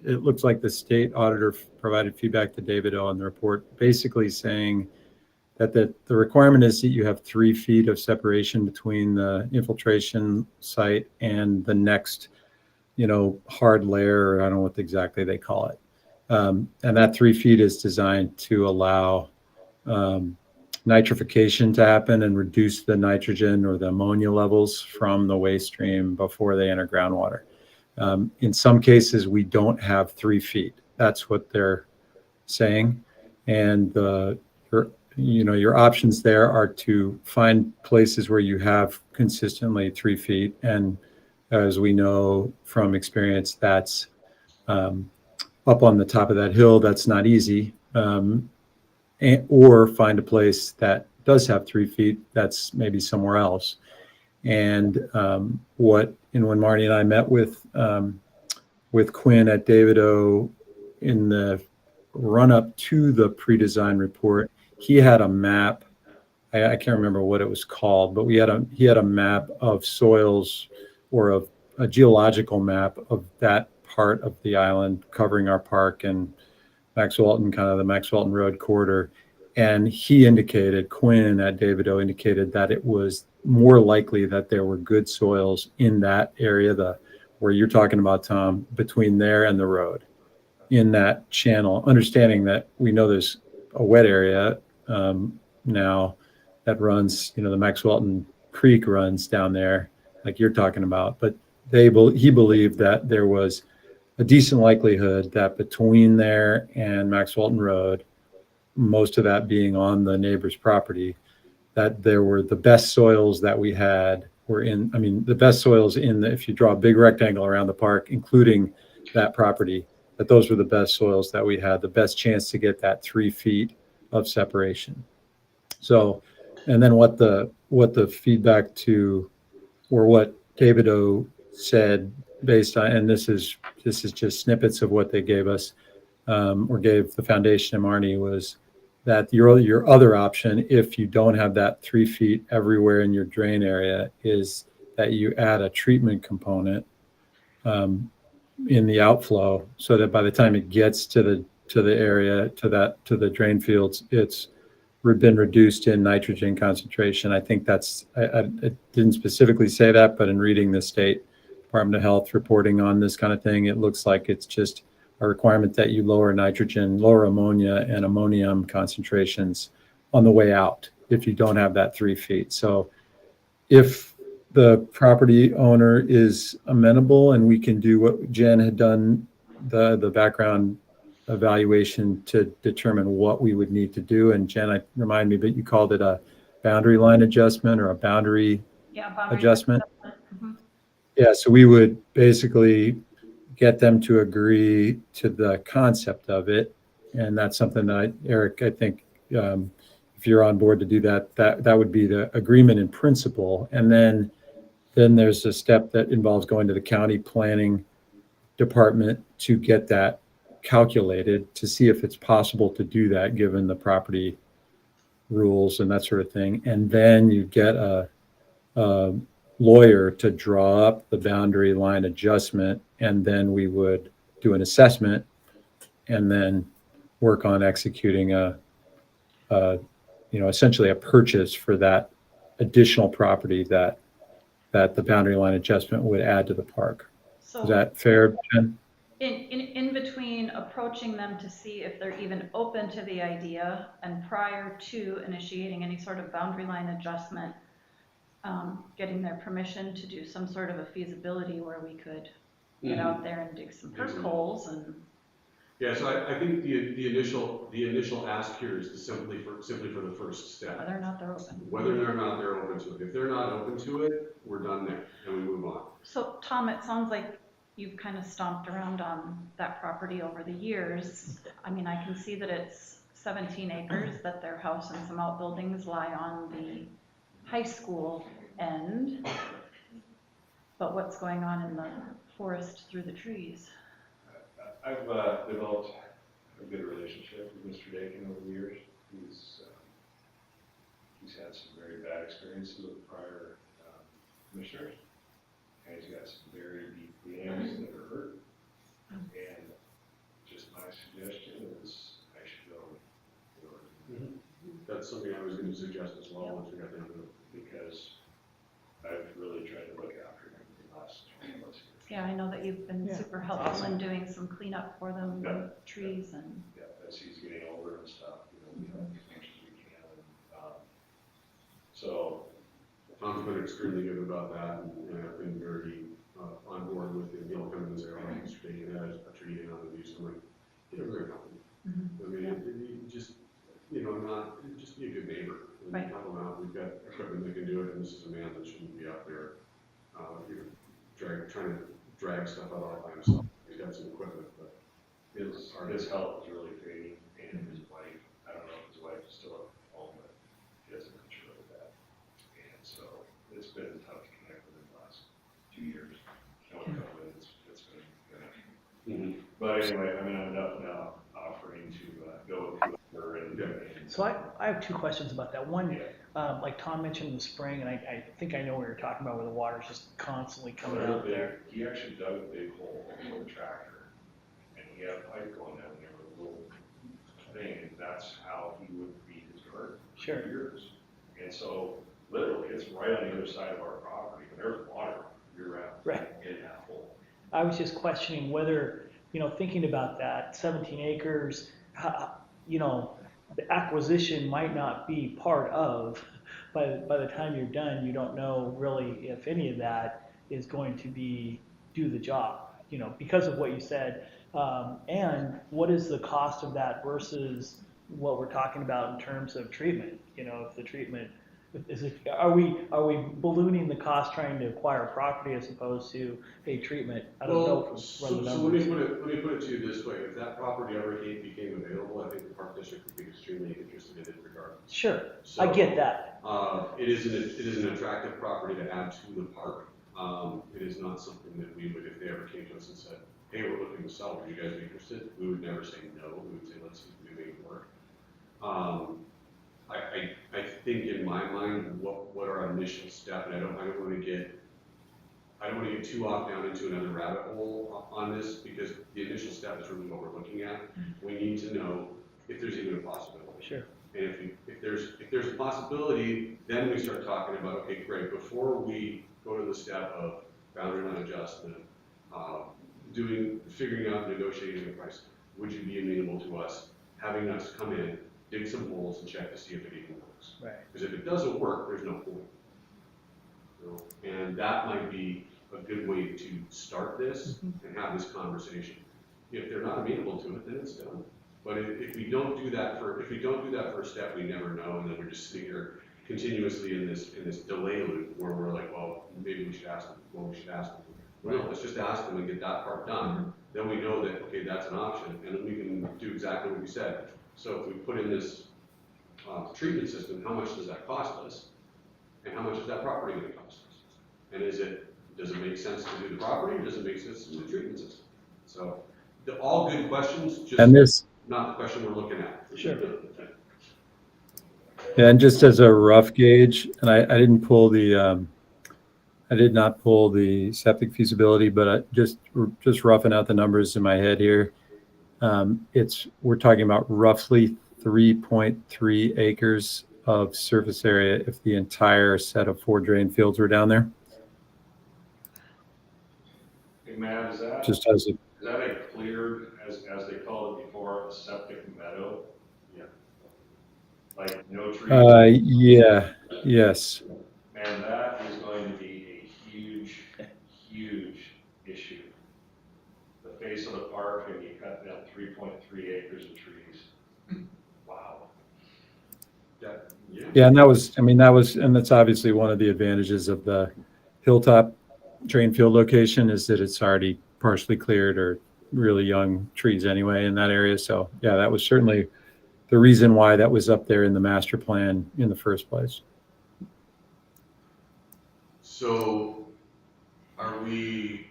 it looks like the state auditor provided feedback to David O on the report, basically saying that the requirement is that you have 3 feet of separation between the infiltration site and the next, hard layer, or I don't know what exactly they call it. And that 3 feet is designed to allow nitrification to happen and reduce the nitrogen or the ammonia levels from the waste stream before they enter groundwater. In some cases, we don't have 3 feet. That's what they're saying. And your options there are to find places where you have consistently 3 feet. And as we know from experience, that's up on the top of that hill. That's not easy. Or find a place that does have 3 feet that's maybe somewhere else. And when Marty and I met with Quinn at David O in the run up to the pre-design report, he had a map. I can't remember what it was called, but he had a map of soils, or of a geological map of that part of the island covering our park and Max Walton, kind of the Max Walton Road corridor. And Quinn at David O indicated that it was more likely that there were good soils in that area, where you're talking about, Tom, between there and the road, in that channel, understanding that we know there's a wet area now that runs, the Max Walton Creek runs down there, like you're talking about. But he believed that there was a decent likelihood that between there and Max Walton Road, most of that being on the neighbor's property, that there were the best soils that we had the best soils if you draw a big rectangle around the park, including that property, that those were the best soils that we had, the best chance to get that 3 feet of separation. So, and then what the feedback or what David O said based on, and this is just snippets of what they gave us, or gave the foundation and Marnie, was that your other option, if you don't have that 3 feet everywhere in your drain area, is that you add a treatment component in the outflow, so that by the time it gets to the area, to the drain fields, it's been reduced in nitrogen concentration. I think it didn't specifically say that, but in reading the State Department of Health reporting on this kind of thing, it looks like it's just a requirement that you lower nitrogen, lower ammonia and ammonium concentrations on the way out if you don't have that 3 feet. So if the property owner is amenable and we can do what Jen had done, the background evaluation to determine what we would need to do. And Jen, remind me, but you called it a boundary line adjustment or a boundary adjustment? Mhm. Yeah, so we would basically get them to agree to the concept of it. And that's something that Eric, I think, if you're on board to do that, that would be the agreement in principle. And then there's a step that involves going to the county planning department to get that calculated to see if it's possible to do that given the property rules and that sort of thing. And then you get a lawyer to draw up the boundary line adjustment, and then we would do an assessment and then work on executing essentially a purchase for that additional property that the boundary line adjustment would add to the park. So Is that fair, Jen? in between approaching them to see if they're even open to the idea and prior to initiating any sort of boundary line adjustment, getting their permission to do some sort of a feasibility where we could get out there and dig some perk holes and. Yeah, so I think the initial ask here is simply for the first step. Whether or not they're open. Whether or not they're open to it. If they're not open to it, we're done there and we move on. So Tom, it sounds like you've kind of stomped around on that property over the years. I mean, I can see that it's 17 acres, that their house and some outbuildings lie on the high school end. But what's going on in the forest through the trees? I've developed a good relationship with Mr. Dakin over the years. He's had some very bad experiences with prior commissioners, and he's got some very deep dams that are hurt. And just my suggestion is I should go. That's something I was going to suggest as well once we got down to it. Because I've really tried to look after him for the last 20 months. Yeah, I know that you've been super helpful in doing some cleanup for them, the trees and. Yeah, as he's getting older and stuff, we help as much as we can. So. Tom's been extremely good about that, and I've been very on board with him. He'll come in and say, "Oh, Mr. Dakin has a tree down and do something." Very helpful. I mean, just just be a good neighbor and help him out. We've got equipment that can do it, and this is a man that shouldn't be out there, trying to drag stuff out all by himself. He's got some equipment, but his health is really fading, and his wife, I don't know if his wife is still at home, but he doesn't control that. And so it's been tough to connect with him the last 2 years. It's been good. But anyway, I mean, I'm up now offering to go with her and So I have two questions about that. One, like Tom mentioned in the spring, and I think I know what you're talking about, where the water's just constantly coming out there. He actually dug a big hole with a tractor, and he had a pipe going down there with a little thing, and that's how he would feed his garden for years. And so literally, it's right on the other side of our property, and there's water year-round in that hole. I was just questioning whether, thinking about that, 17 acres, the acquisition might not be part of, by the time you're done, you don't know really if any of that is going to do the job, because of what you said. And what is the cost of that versus what we're talking about in terms of treatment? If the treatment, are we ballooning the cost trying to acquire property as opposed to a treatment? I don't know. So let me put it to you this way: if that property ever became available, I think the park district would be extremely interested in it regardless. Sure, So, I get that. It is an attractive property to add to the park. It is not something that we would, if they ever came to us and said, "Hey, we're looking to sell. Would you guys be interested?" We would never say no. We would say, "Let's see if we can make it work." I think in my mind, what our initial step, and I don't want to get too off down into another rabbit hole on this, because the initial step is really what we're looking at. We need to know if there's even a possibility. Sure. And if there's a possibility, then we start talking about, okay, great, before we go to the step of boundary line adjustment, figuring out, negotiating the price, would you be amenable to us having us come in, dig some holes and check to see if it even works? Right. Because if it doesn't work, there's no point. And that might be a good way to start this and have this conversation. If they're not amenable to it, then it's done. But if we don't do that first step, we never know, and then we're just sitting here continuously in this delay loop where we're like, well, maybe we should ask them. Well, we should ask them. Well, no, let's just ask them and get that part done. Then we know that, okay, that's an option, and then we can do exactly what we said. So if we put in this treatment system, how much does that cost us? And how much is that property going to cost us? And does it make sense to do the property, or does it make sense to do the treatment system? So, all good questions, just not the question we're looking at. Sure. Yeah, and just as a rough gauge, and I didn't pull the, I did not pull the septic feasibility, but I just roughing out the numbers in my head here. We're talking about roughly 3.3 acres of surface area if the entire set of 4 drain fields were down there. Hey, Matt, is that a cleared, as they called it before, a septic meadow? Yeah. Like no trees? Yeah, yes. Man, that is going to be a huge, huge issue. The face of the park, and you cut down 3.3 acres of trees. Wow. Yeah, and that's obviously one of the advantages of the hilltop drain field location, is that it's already partially cleared or really young trees anyway in that area. So yeah, that was certainly the reason why that was up there in the master plan in the first place. So are we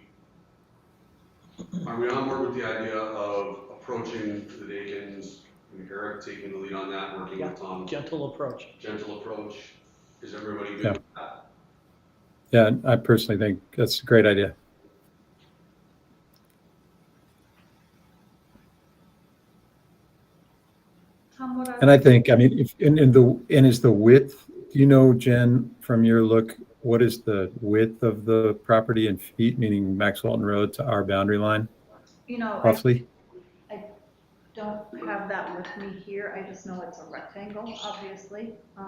on board with the idea of approaching the Dakins, and Eric taking the lead on that, working with Tom? Gentle approach. Gentle approach. Is everybody good with that? Yeah, I personally think that's a great idea. Tom, And I think, if is the width, do you know, Jen, from your look, what is the width of the property in feet, meaning Max Walton Road to our boundary line, roughly? I don't have that with me here. I just know it's a rectangle, obviously. I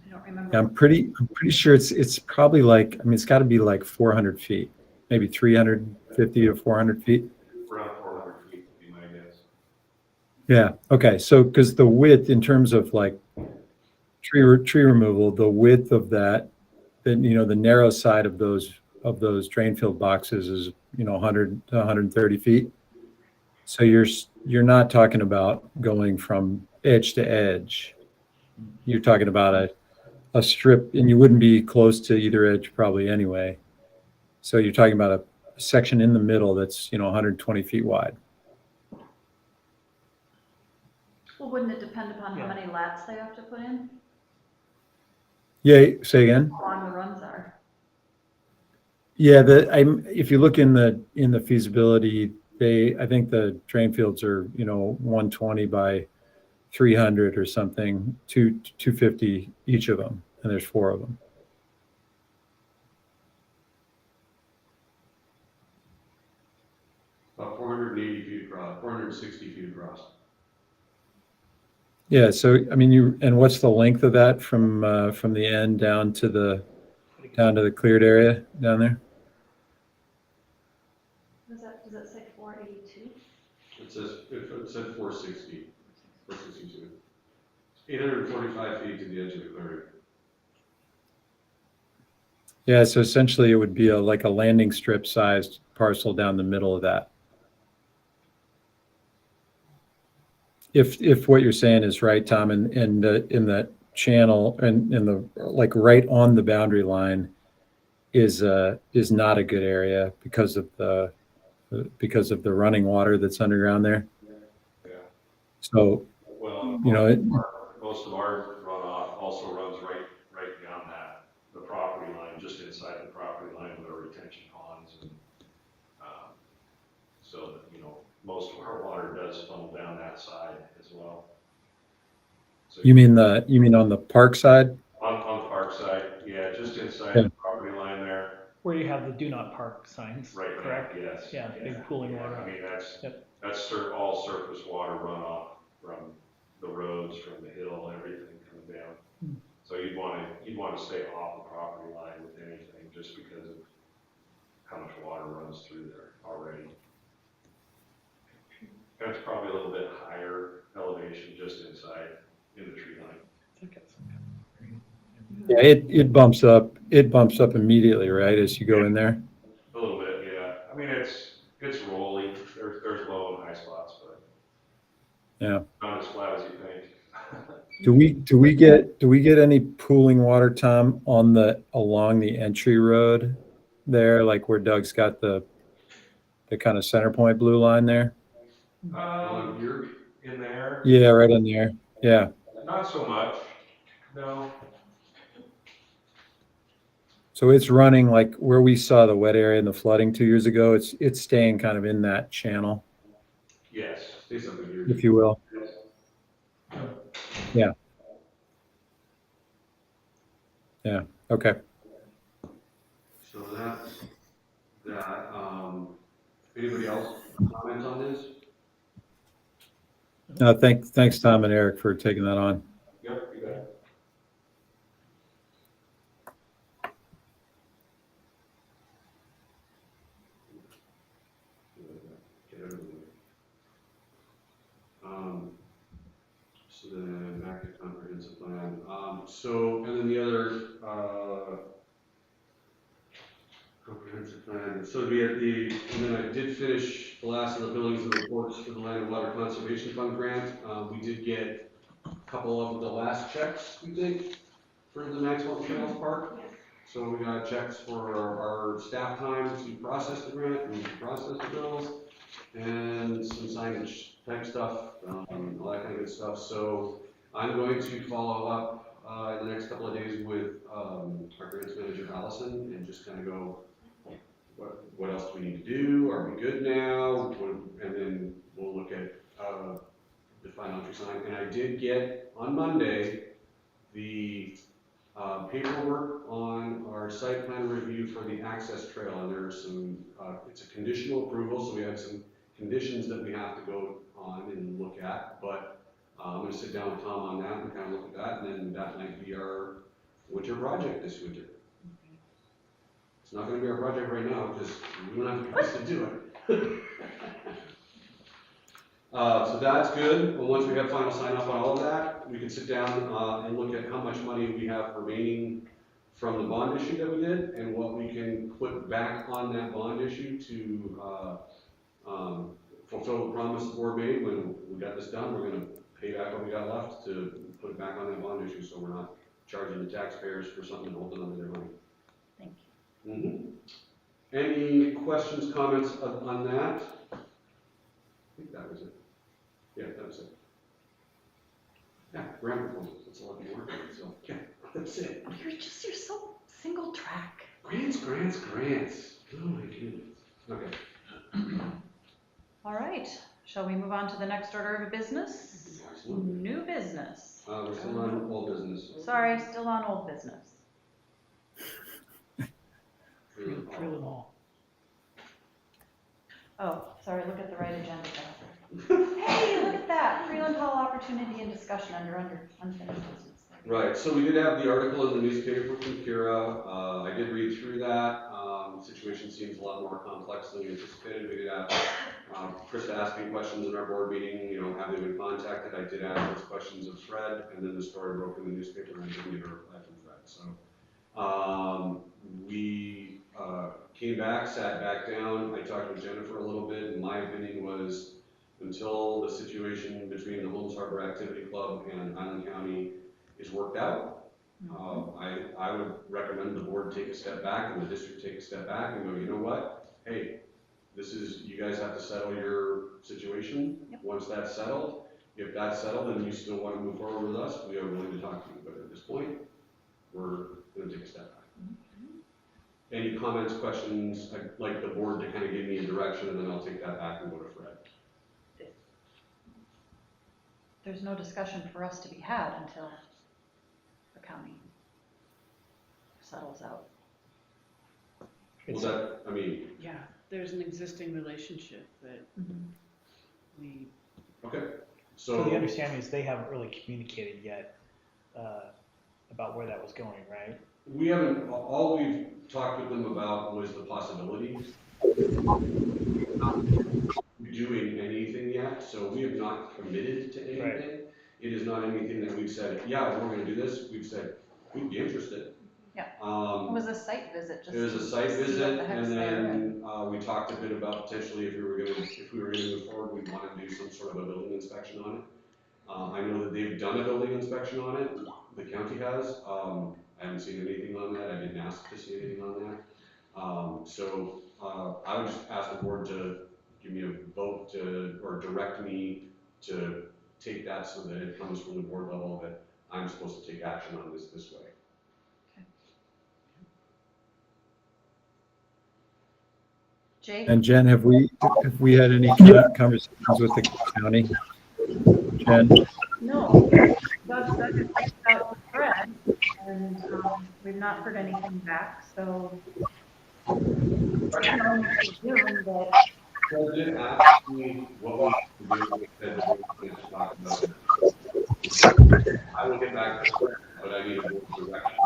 don't remember. I'm pretty sure it's probably like, it's got to be like 400 feet, maybe 350 to 400 feet. Around 400 feet would be my guess. Yeah. Okay. So, because the width in terms of like tree removal, the width of that, then the narrow side of those drain field boxes is 100 to 130 feet. So you're not talking about going from edge to edge. You're talking about a strip, and you wouldn't be close to either edge probably anyway. So you're talking about a section in the middle that's 120 feet wide. Well, wouldn't it depend upon how many lats they have to put in? Yeah, say again. How long the runs are? Yeah, if you look in the feasibility, I think the drain fields are 120 by 300 or something, 250 each of them, and there's 4 of them. About 480 feet across, 460 feet across. Yeah, so and what's the length of that from the end down to the cleared area down there? Does that say 482? It said 460. 462. 845 feet to the edge of the clearing. Yeah, so essentially it would be like a landing strip sized parcel down the middle of that. If what you're saying is right, Tom, and in the channel and in the like right on the boundary line is not a good area because of the running water that's underground there. Yeah. So Well, You know, most of our runoff also runs right down the property line, just inside the property line with our retention ponds and, so that, most of our water does funnel down that side as well. So you mean on the park side? on the park side, yeah, just inside Yeah. the property line there. Where you have the do not park signs, Right now, correct? yes. Yeah, big pooling Yeah, water. I mean, Yep. that's all surface water runoff from the roads, from the hill, everything coming down. Hmm. So you'd want to stay off the property line with anything, just because of how much water runs through there already. And it's probably a little bit higher elevation just inside in the tree line. Yeah, it bumps up immediately, right, as you go in there? A little bit, yeah. I mean, it's rolling. There's low and high spots, but Yeah. not as flat as you think. Do we get any pooling water, Tom, along the entry road there, like where Doug's got the kind of center point blue line there? You're in there? Yeah, right in there. Yeah. Not so much, no. So it's running like where we saw the wet area and the flooding 2 years ago. It's staying kind of in that channel, Yes. Say something here. if you will. Yeah. Yeah. Okay. So that's that. Anybody else comment on this? Thanks, Tom and Eric, for taking that on. Yep, you bet. So then back to comprehensive plan. So, and then the other, comprehensive plan. So we had and then I did finish the last of the billings and reports for the Land and Water Conservation Fund grant. We did get a couple of the last checks, we think, for the Maxwell Trails Park. So we got checks for our staff time to process the grant and to process the bills, and some signage type stuff, all that kind of good stuff. So I'm going to follow up in the next couple of days with our grants manager, Allison, and just kind of go, what else do we need to do? Are we good now? And then we'll look at the final entry sign. And I did get on Monday the paperwork on our site plan review for the access trail, and there's some, it's a conditional approval, so we have some conditions that we have to go on and look at, but I'm gonna sit down with Tom on that and kind of look at that, and then that might be our winter project this winter. It's not gonna be our project right now, because we don't have the guys to do it. So that's good. Well, once we have final sign off on all of that, we can sit down and look at how much money we have remaining from the bond issue that we did and what we can put back on that bond issue to fulfill the promise the board made when we got this done. We're going to pay back what we got left to put it back on that bond issue, so we're not charging the taxpayers for something and holding on to their money. Thank you. Mm-hmm. Any questions, comments on that? I think that was it. Yeah, that was it. Yeah, grant proposals, that's all I've been working on, so, yeah, that's it. You're so single track. Grants. Oh my goodness. Okay. All right, shall we move on to the next order of business? Excellent. New business. We're still on old business. Sorry, still on old business. Drill it all. Oh, sorry, look at the right agenda, Jennifer. Hey, look at that, Freeland Hall opportunity and discussion under unfinished business. Right, so we did have the article in the newspaper from Kira. I did read through that. The situation seems a lot more complex than we anticipated. We did have Krista asking questions in our board meeting, have they been contacted? I did ask those questions of Fred, and then the story broke in the newspaper and I didn't get a reply from Fred. So we came back, sat back down. I talked with Jennifer a little bit, and my opinion was until the situation between the Holmes Harbor Activity Club and Island County is worked out, I would recommend the board take a step back and the district take a step back and go, you know what? Hey, you guys have to settle your situation. Yep. Once that's settled, If that's settled and you still want to move forward with us, we are willing to talk to you, but at this point, we're gonna take a step back. Any comments, questions? I'd like the board to kind of give me a direction, and then I'll take that back and go to Fred. There's no discussion for us to be had until the county settles out. Well, that, I mean, Yeah, there's an existing relationship that we, okay, So the so, understanding is they haven't really communicated yet about where that was going, right? we haven't, all we've talked with them about was the possibility. Not doing anything yet, so we have not committed to anything. Right. It is not anything that we've said, yeah, we're gonna do this. We've said, we'd be interested. Yeah. It was a site visit, just It was a site to see visit, what the heck's and there. then, we talked a bit about potentially if we were gonna move forward, we'd wanna do some sort of a building inspection on it. I know that they've done a building inspection on it, the county has. I haven't seen anything on that. I didn't ask to see anything on that. I would just ask the board to give me a vote to, or direct me to take that so that it comes from the board level that I'm supposed to take action on this way. Jake? And Jen, have we had any conversations with the county? Jen? No. Doug has reached out to Fred, and we've not heard anything back, so I can only presume that Well, did ask me what we could do with that we to talk about. I will get back to Fred, but I need a board direction.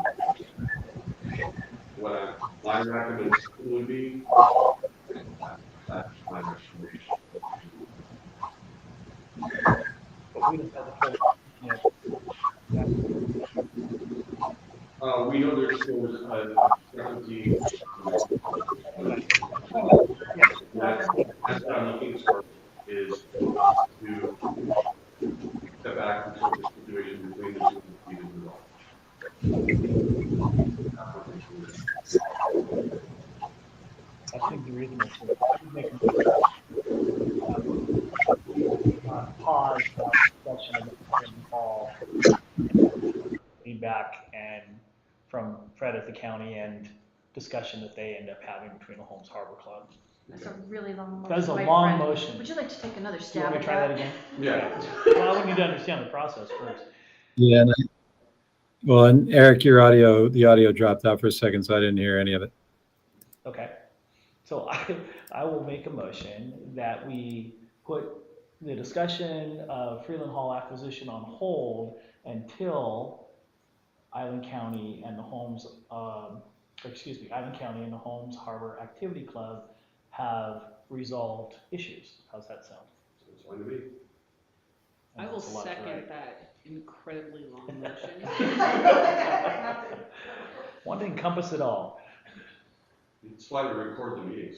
My recommendation would be, that's my recommendation. But we don't have the full, We know there's still a discrepancy. That's what I'm looking for, is to step back until the situation between the two is resolved. I think the reasonable to make pause discussion of all feedback and from Fred at the county and discussion that they end up having between the Holmes Harbor Club. that's a really long motion. That is a My long friend. motion. Would you like to take another Do you stab want me at to try that again? Yeah. Well, I would need to understand the process first. Yeah. And Eric, the audio dropped out for a second, so I didn't hear any of it. Okay. So I will make a motion that we put the discussion of Freeland Hall acquisition on hold until Island County and the Holmes, Island County and the Holmes Harbor Activity Club have resolved issues. How's that sound? It's fine to me. I will That's a lot to second write. that incredibly long motion. Want to encompass it all. It's why we record the meetings.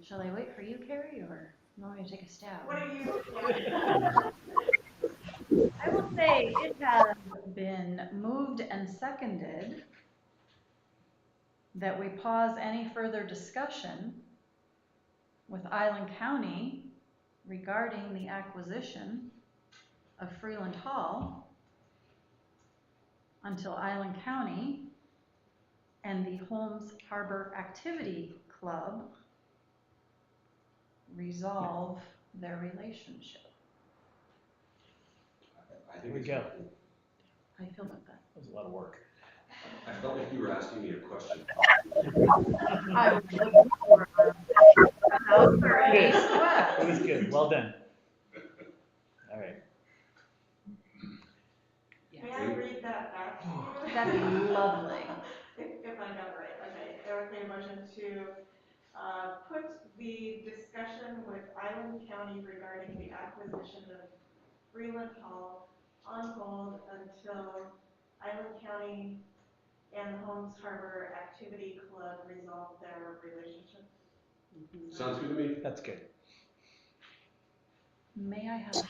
Shall I wait for you, Carrie, or you want me to take a stab? What are you? I will say it has been moved and seconded that we pause any further discussion with Island County regarding the acquisition of Freeland Hall until Island County and the Holmes Harbor Activity Club resolve their relationship. I think There we it's go. helpful. How do you feel about that? That was a lot of work. I felt like you were asking me a question. I was looking for a It square. was good. Well done. All right. May I read that back to you? That'd be lovely. If I got it right, okay. Eric made a motion to put the discussion with Island County regarding the acquisition of Freeland Hall on hold until Island County and the Holmes Harbor Activity Club resolve their relationship. Sounds good to me. That's good. May I have a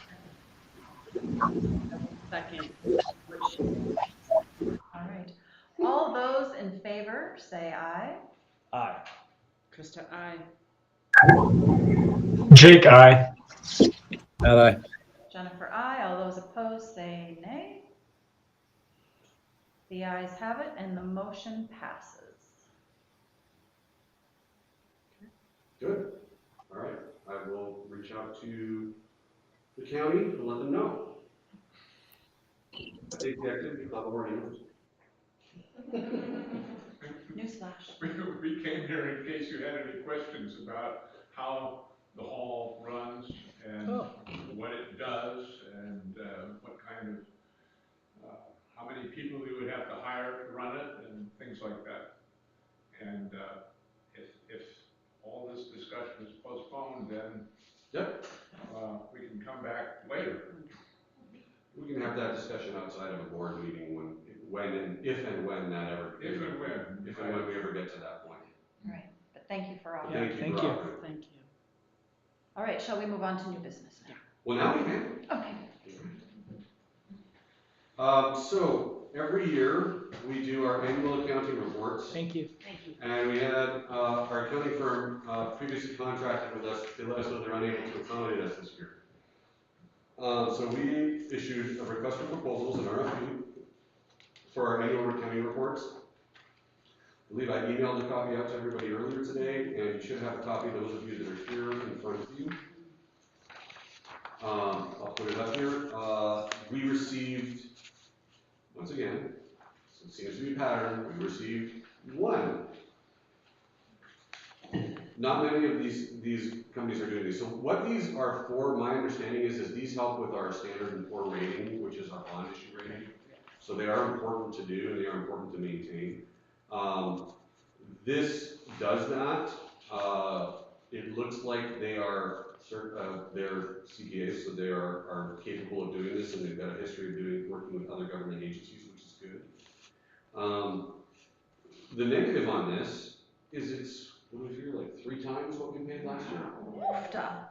Second. all right. All those in favor, say aye. Aye. Krista, aye. Jake, I. Aye. Jennifer, I. All those opposed say nay. The ayes have it and the motion passes. Good. All right. I will reach out to the county and let them know. I think the activity club already knows. Newsflash. We came here in case you had any questions about how the hall runs and what it does and what kind of, how many people we would have to hire to run it and things like that. And if all this discussion is postponed, then Yep. We can come back later. We can have that discussion outside of a board meeting if and when that ever. If and when. If and when we ever get to that point. All right, but thank you for all. Yeah, Thank you. thank for you. offering. Thank you. All right, shall we move on to new business now? Well, now we can. Okay. So every year we do our annual accounting reports. Thank you. Thank you. And we had our accounting firm previously contracted with us. They let us know they're unable to accommodate us this year. So we issued a request for proposals, an RFP, for our annual accounting reports. I believe I emailed a copy out to everybody earlier today, and you should have a copy, those of you that are here in front of you. I'll put it up here. We received, once again, so it seems to be a pattern, we received one. Not many of these companies are doing these. So what these are for, my understanding is these help with our Standard & Poor rating, which is our bond issue rating. So they are important to do and they are important to maintain. This does that. It looks like they are they're CPAs, so they are capable of doing this, and they've got a history of working with other government agencies, which is good. The negative on this is it's, what do we figure, like 3 times what we paid last year? Oofta.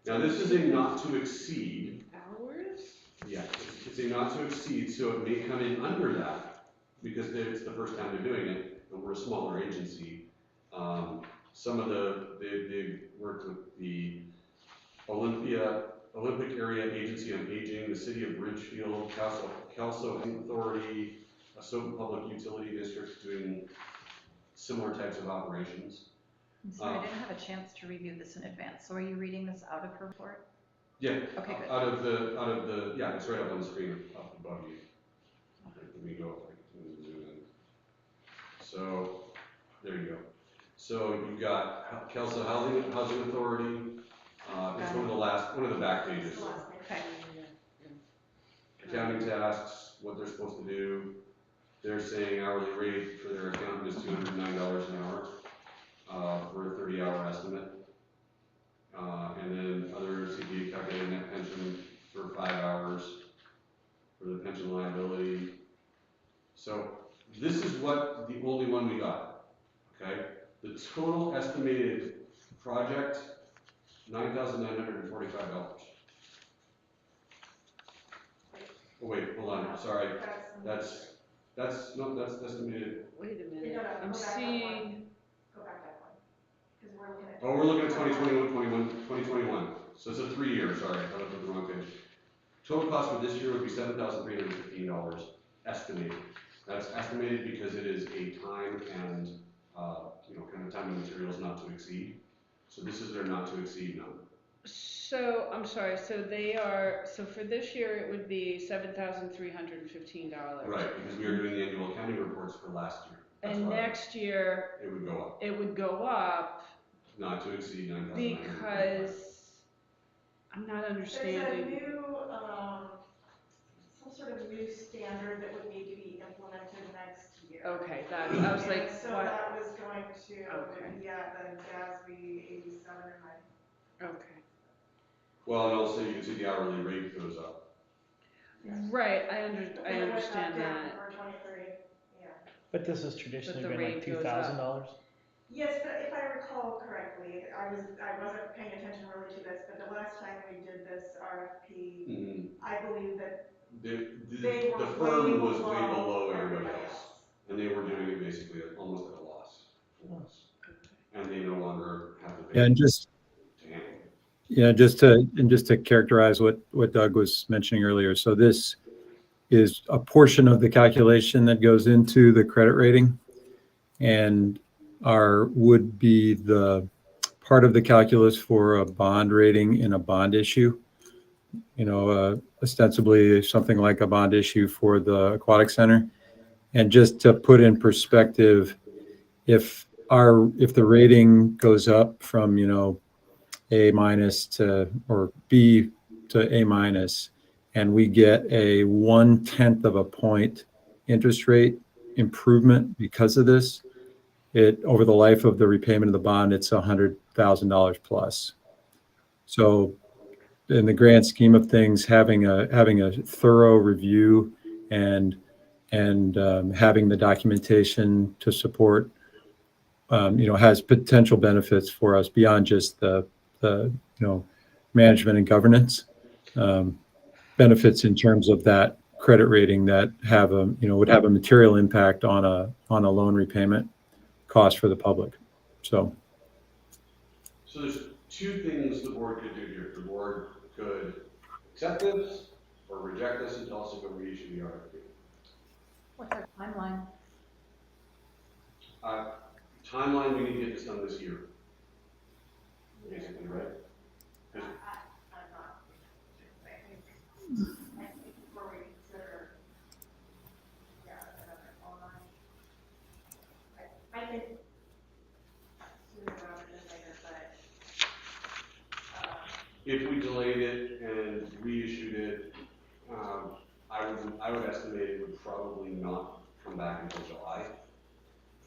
Now this is a not to exceed. Hours? Yeah, it's a not to exceed, so it may come in under that because it's the first time they're doing it, and we're a smaller agency. Some of they've worked with the Olympic Area Agency on Aging, the City of Ridgefield, Kelso Authority, Asoka Public Utility District doing similar types of operations. I'm sorry, I didn't have a chance to review this in advance. So are you reading this out of her report? Yeah. Okay, good. Out of the yeah, it's right up on the screen up above you. Let me go if I can zoom in. So there you go. So you've got Kelso Housing Authority. It's one of the back pages. Okay. Accounting tasks, what they're supposed to do. They're saying hourly rate for their accountant is $209 an hour for a 30-hour estimate. And then other CPA calculated net pension for 5 hours for the pension liability. So this is what the only one we got, okay? The total estimated project, $9,945. Oh wait, hold on, sorry. That's estimated. Wait a minute. No, I'm go back seeing. Go back that one, because we're looking at. Oh, we're looking at 2021. So it's a 3-year, sorry, I looked at the wrong page. Total cost for this year would be $7,315 estimated. That's estimated because it is a time and, kind of time and materials not to exceed. So this is their not to exceed number. So, I'm sorry, so for this year, it would be $7,315. Right, because we are doing the annual accounting reports for last year. That's And why next year, it would go up, it would go up not to exceed 9,945. because I'm not There's a understanding. new, some sort of new standard that would need to be implemented next year. Okay, I was like, So what? that was going to Okay. be at the GASB 87 and Okay. Well, and also you can see the hourly rate goes up. Right, I understand that. For 23, yeah. But this has traditionally But the been like rate goes up. $2,000. Yes, but if I recall correctly, I wasn't paying attention really to this, but the last time we did this RFP, Mm-hmm. I believe that The firm was way below everybody else. And they were doing it basically almost at a loss for us. And they no longer have the Yeah, and ability to handle it. Yeah, just to characterize what Doug was mentioning earlier. So this is a portion of the calculation that goes into the credit rating, and would be the part of the calculus for a bond rating in a bond issue. Ostensibly something like a bond issue for the aquatic center. And just to put in perspective, if the rating goes up from A minus or B to A minus, and we get a 1/10 of a point interest rate improvement because of this, over the life of the repayment of the bond, it's $100,000 plus. So in the grand scheme of things, having a thorough review and having the documentation to support, has potential benefits for us beyond just the management and governance, benefits in terms of that credit rating that would have a material impact on a loan repayment cost for the public. So there's two things the board could do here. The board could accept this or reject this and tell us to go reissue the RFP. What's our timeline? Timeline, we need to get this done this year. Basically, right? I'm not. I think before we consider, another online. I think sooner rather than later, but. If we delayed it and reissued it, I would estimate it would probably not come back until July,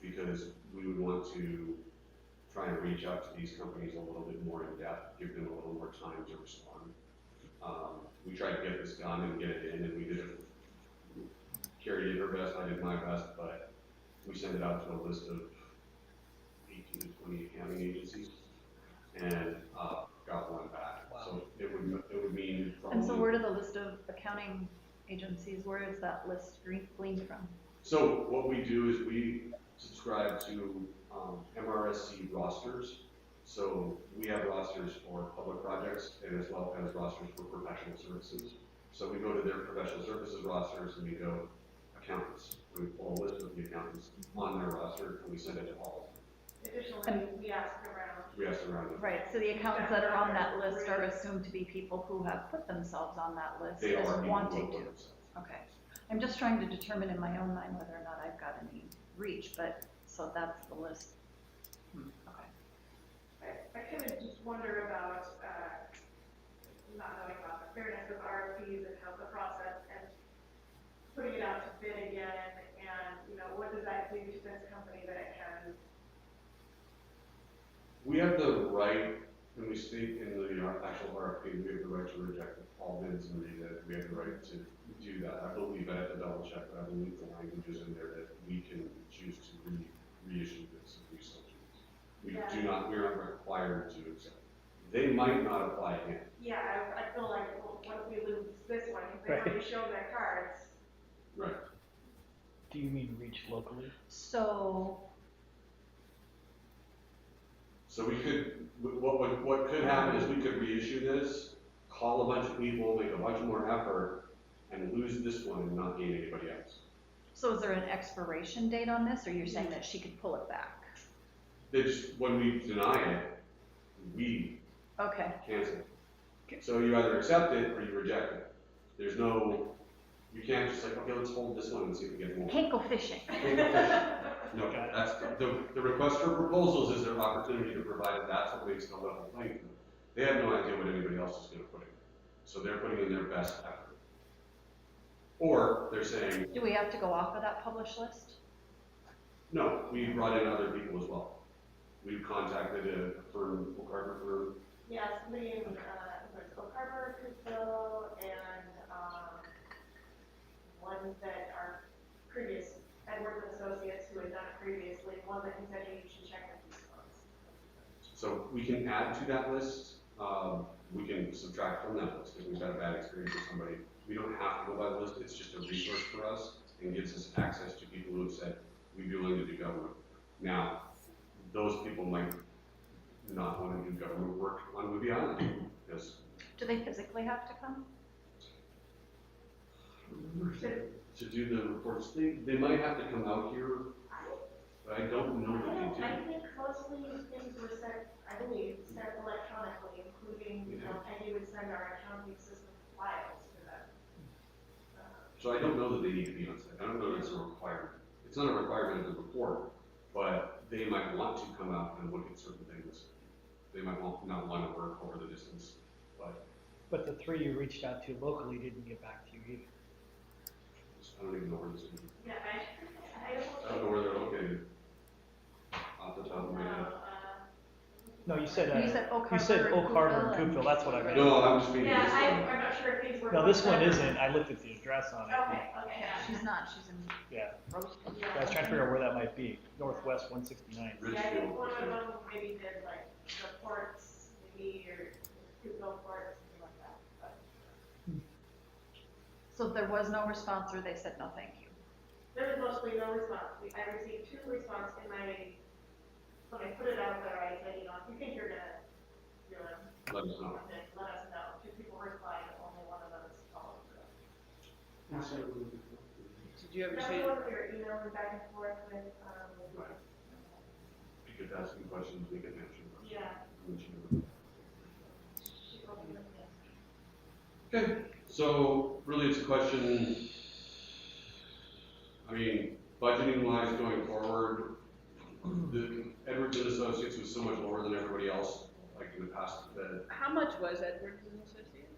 because we would want to try and reach out to these companies a little bit more in depth, give them a little more time to respond. We tried to get this done and get it in, and we did it. Carrie did her best, I did my best, but we sent it out to a list of 18 to 20 accounting agencies, and got one back. Wow. So it would mean probably. And so where do the list of accounting agencies, where is that list gleaned from? So what we do is we subscribe to MRSC rosters. So we have rosters for public projects and as well as rosters for professional services. So we go to their professional services rosters and we go accountants. We pull a list of the accountants on their roster and we send it to all of them. Additionally, we ask around. We ask around them. Right, so the accountants that are on that list are assumed to be people who have put themselves on that list They as are people wanting who to. put themselves. Okay. I'm just trying to determine in my own mind whether or not I've got any reach, but, so that's the list. Okay. I kind of just wonder about, not knowing about the fairness of RFPs and how the process and putting it out to bid again, and, what does that do to this company that it can? We have the right, when we state in the actual RFP, we have the right to reject all bids and rebid. We have the right to do that. I believe, I have to double check, but I believe the language is in there that we can choose to reissue this if we so choose. We are not required to accept. They might not apply again. Yeah, I feel like, well, what if we lose this one? Because they already showed their cards. Right. Do you mean reach locally? So we could, what could happen is we could reissue this, call a bunch of people, make a bunch more effort, and lose this one and not gain anybody else. So is there an expiration date on this, or you're saying that she could pull it back? When we deny it, we Okay. cancel it. So you either accept it or you reject it. There's no, you can't just like, okay, let's hold this one and see if we get more. Can't go fishing. No, that's the request for proposals is their opportunity to provide it. That's what makes the level playing field. They have no idea what anybody else is going to put in. So they're putting in their best effort. Or they're saying, Do we have to go off of that published list? no, we brought in other people as well. We've contacted a firm, Oak Harbor firm. Yeah, somebody in, there's Oak Harbor, Cookville, and, one that our previous Edwards Associates who had done it previously, one that he said you should check with these folks. So we can add to that list. We can subtract from that list if we've had a bad experience with somebody. We don't have to go by the list. It's just a resource for us and gives us access to people who have said, we'd be willing to do government. Now, those people might not want to do government work on Whidbey Island. because Do they physically have to come? to do the reports, they might have to come out here, but I don't know that they do. I think mostly things were sent, I believe, sent electronically, including, you know, Peggy would send our accounting system files to them. So I don't know that they need to be on site. I don't know that it's a requirement. It's not a requirement of the report, but they might want to come out and look at certain things. They might not want to work over the distance, but But the three you reached out to locally didn't get back to you either. I don't even know where this is. Yeah, I don't know where they're located off the top of my head. No, you said Oak you said Harbor and Oak Harbor and Cookville and- Cookville. That's what I read. No, I'm just reading yeah, this I'm one. not sure if these were. No, this one isn't. I looked at the address on it. Okay, yeah. She's not, she's in Yeah. Roseville. I was trying to figure out where that might be. Northwest 169. Yeah, I think one of them maybe did like the ports, maybe, or Cookville ports, something like that, but. So there was no response, or they said no, thank you? There was mostly no response. I received 2 responses in my, when I put it out there, I said, you know, if you think you're gonna do it, Let us know. let us know. 2 people replied, and only one of them is followed through. Did you ever That see? was one we were emailing back and forth with, Right. You could ask me questions, we can answer them. yeah. Okay, so really it's a question, I mean, budgeting wise going forward, the Edwards and Associates was so much lower than everybody else, like in the past, that How much was Edwards and Associates?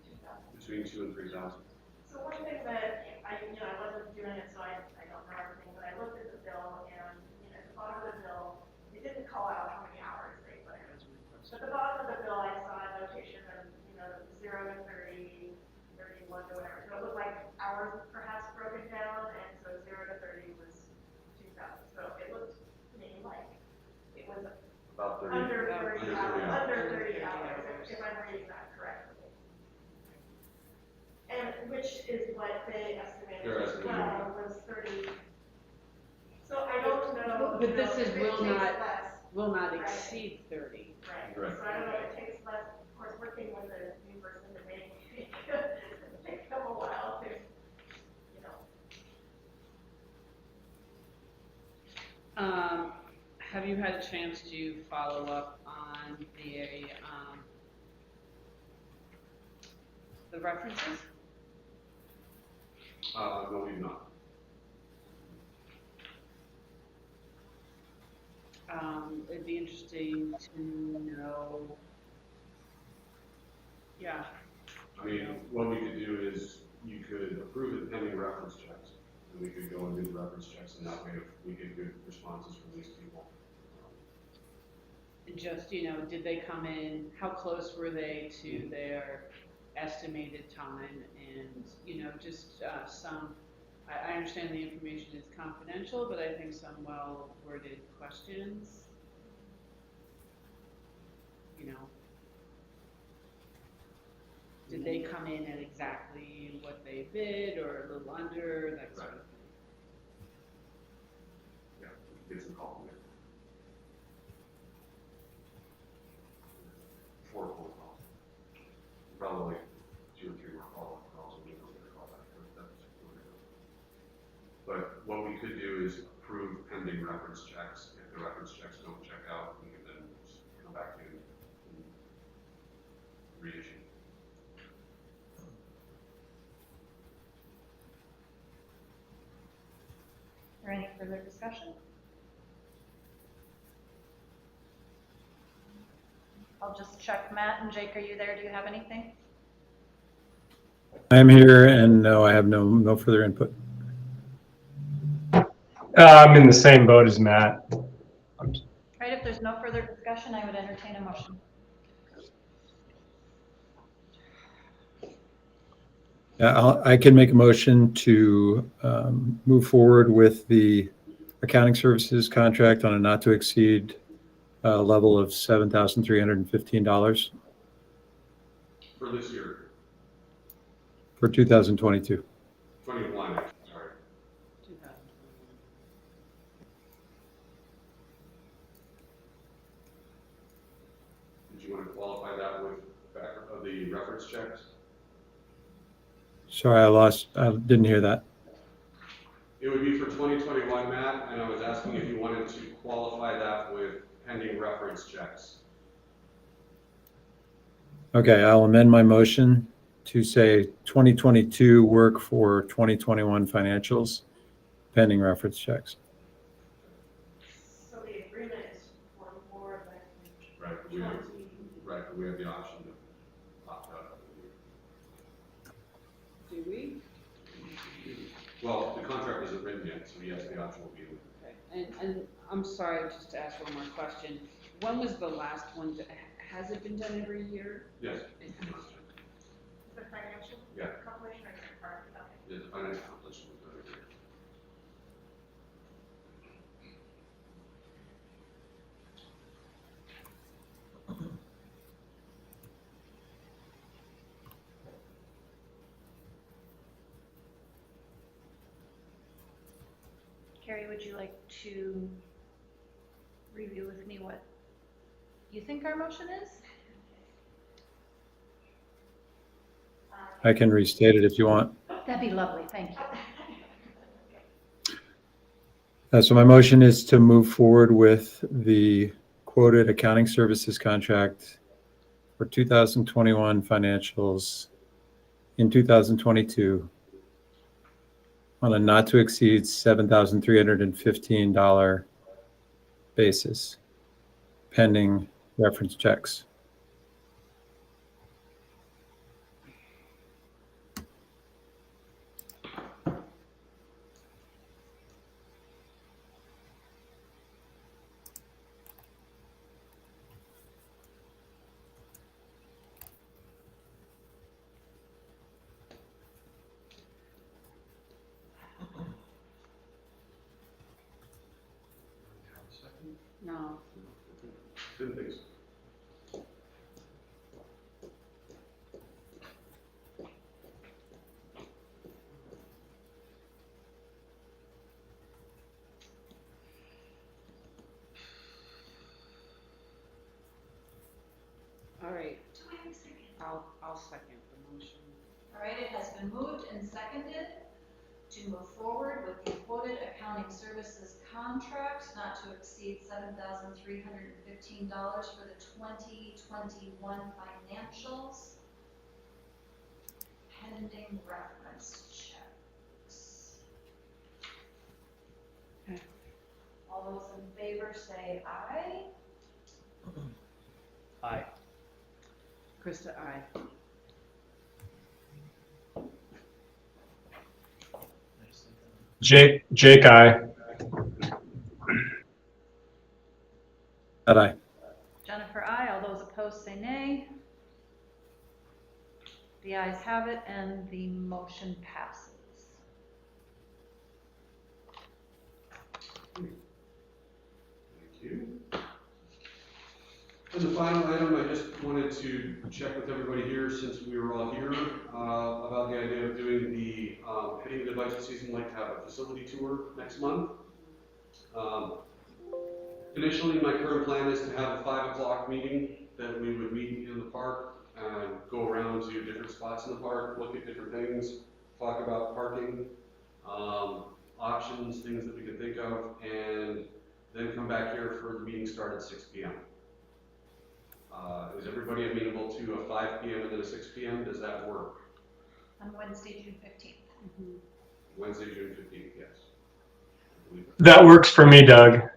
between 2,000 and 3,000. So one thing that I wasn't doing it, so I don't know everything, but I looked at the bill and, at the bottom of the bill, it didn't call out how many hours they put in. At the bottom of the bill, I saw a notation of, 0 to 30, 31 to whatever. So it looked like hours perhaps broken down, and so 0 to 30 was 2,000. So it looked to me like it was About 30. under 30 hours, hours. under 30 hours, if I'm reading that correctly. And which is what they estimated They're as estimating. well, was 30. So I don't know. But this is if it will takes not- less. Will not Right. exceed 30. Right, Right. so I don't know if it takes less, of course, working with a new person that may take them a while to, Have you had a chance to follow up on the references? No, we've not. It'd be interesting to know. Yeah. I mean, what we could do is you could approve it pending reference checks, and we could go and do the reference checks, and that way we get good responses from these people. Just, did they come in, how close were they to their estimated time? And, just some, I understand the information is confidential, but I think some well-worded questions. Did they come in at exactly what they bid or a little under, that sort of thing? Yeah, get some call there. 4 phone calls. Probably 2 or 3 more calls, and we don't get a call back. But what we could do is approve pending reference checks. If the reference checks don't check out, we can then just come back to you and reissue. Or any further discussion? I'll just check. Matt and Jake, are you there? Do you have anything? I'm here, and no, I have no further input. I'm in the same boat as Matt. All right, if there's no further discussion, I would entertain a motion. I can make a motion to move forward with the accounting services contract on a not to exceed level of $7,315 For this year, for 2022. 21, sorry. 2021. Did you want to qualify that with the the reference checks. Sorry, I didn't hear that. It would be for 2021, Matt, and I was asking if you wanted to qualify that with pending reference checks. Okay, I'll amend my motion to say 2022 work for 2021 financials, pending reference checks. So the agreement is for more than Right, we have the option to opt out. Do we? Well, the contract isn't written yet, so yes, the option will be. Okay. And I'm sorry, just to ask one more question. When was the last one? Has it been done every year? Yes. It has. the financial Yeah. compilation or the part, okay. Yeah, the financial compilation will be done. Carrie, would you like to review with me what you think our motion is? I can restate it if you want. That'd be lovely, thank you. So my motion is to move forward with the quoted accounting services contract for 2021 financials in 2022 on a not to exceed $7,315 basis, pending reference checks. No. Didn't think so. All right. I'll second the motion. All right, it has been moved and seconded to move forward with the quoted accounting services contract not to exceed $7,315 for the 2021 financials, pending reference checks. Okay. All those in favor say aye. Aye. Krista, aye. Jake, aye. Aye. Jennifer, aye. All those opposed say nay. The ayes have it and the motion passes. Thank you. And the final item, I just wanted to check with everybody here, since we were all here, about the idea of doing the, heading into the budget season, like to have a facility tour next month. Initially, my current plan is to have a 5 o'clock meeting that we would meet in the park and go around to different spots in the park, look at different things, talk about parking, options, things that we could think of, and then come back here for the meeting start at 6 p.m. Is everybody amenable to a 5 p.m. and then a 6 p.m.? Does that work? On Wednesday, June 15th. Mm-hmm. Wednesday, June 15th, yes. That works for me, Doug. Okay.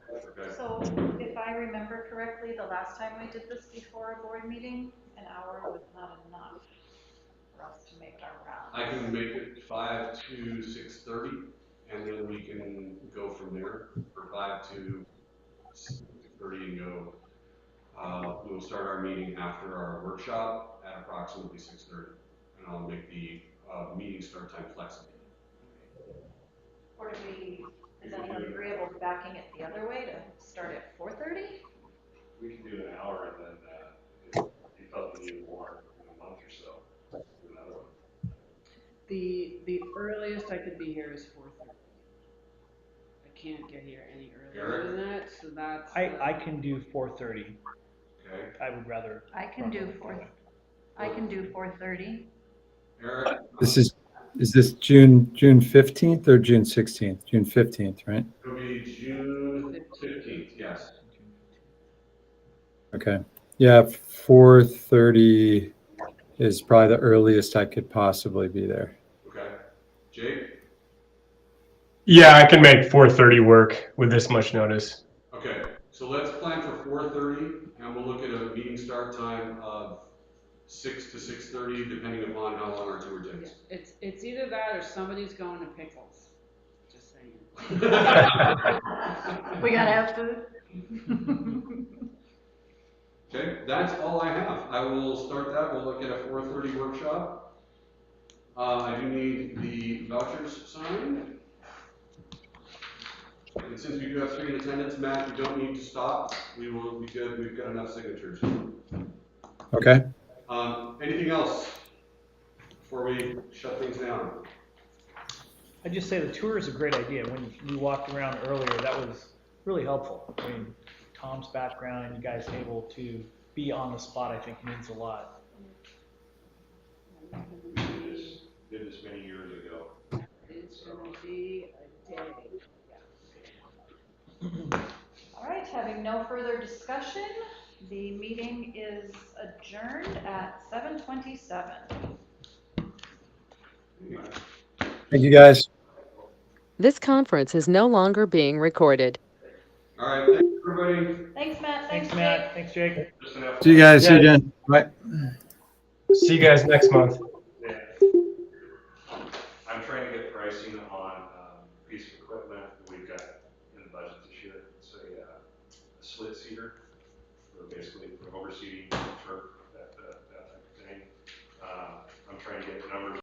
So if I remember correctly, the last time we did this before a board meeting, an hour was not enough for us to make our rounds. I can make it 5 to 6:30, and then we can go from there for 5 to 6:30 and go. We will start our meeting after our workshop at approximately 6:30, and I'll make the meeting start time flexible. Or is anyone agreeable to backing it the other way to start at 4:30? We can do an hour, and then if you felt you needed more in a month or so, do another one. The earliest I could be here is 4:30. I can't get here any earlier than that, so that's. I can do 4:30. Okay. I would rather. I can do 4. I can do 4:30. Eric? Is this June 15th or June 16th? June 15th, right? It'll be June 15th, yes. Okay. Yeah, 4:30 is probably the earliest I could possibly be there. Okay. Jake? Yeah, I can make 4:30 work with this much notice. Okay, so let's plan for 4:30 and we'll look at a meeting start time of 6 to 6:30, depending upon how long our tour takes. It's either that or somebody's going to pickles. Just saying. We gotta have food. Okay, that's all I have. I will start that. We'll look at a 4:30 workshop. I do need the vouchers signed. And since we do have 3 in attendance, Matt, you don't need to stop. We will be good. We've got enough signatures. Okay. Anything else before we shut things down? I'd just say the tour is a great idea. When we walked around earlier, that was really helpful. I mean, Tom's background and you guys able to be on the spot, I think means a lot. Did this many years ago. It's gonna be a day. All right, having no further discussion, the meeting is adjourned at 7:27. Thank you, guys. This conference is no longer being recorded. All right, thanks, everybody. Thanks, Matt. Thanks, Jake. Matt. Thanks, Jake. Just an FYI. See you guys. See you Yeah. again. Bye. See you guys next month. Yeah. I'm trying to get pricing on a piece of equipment that we've got in the budget this year. It's a slit seater for basically for overseating turf, that type of thing. I'm trying to get numbers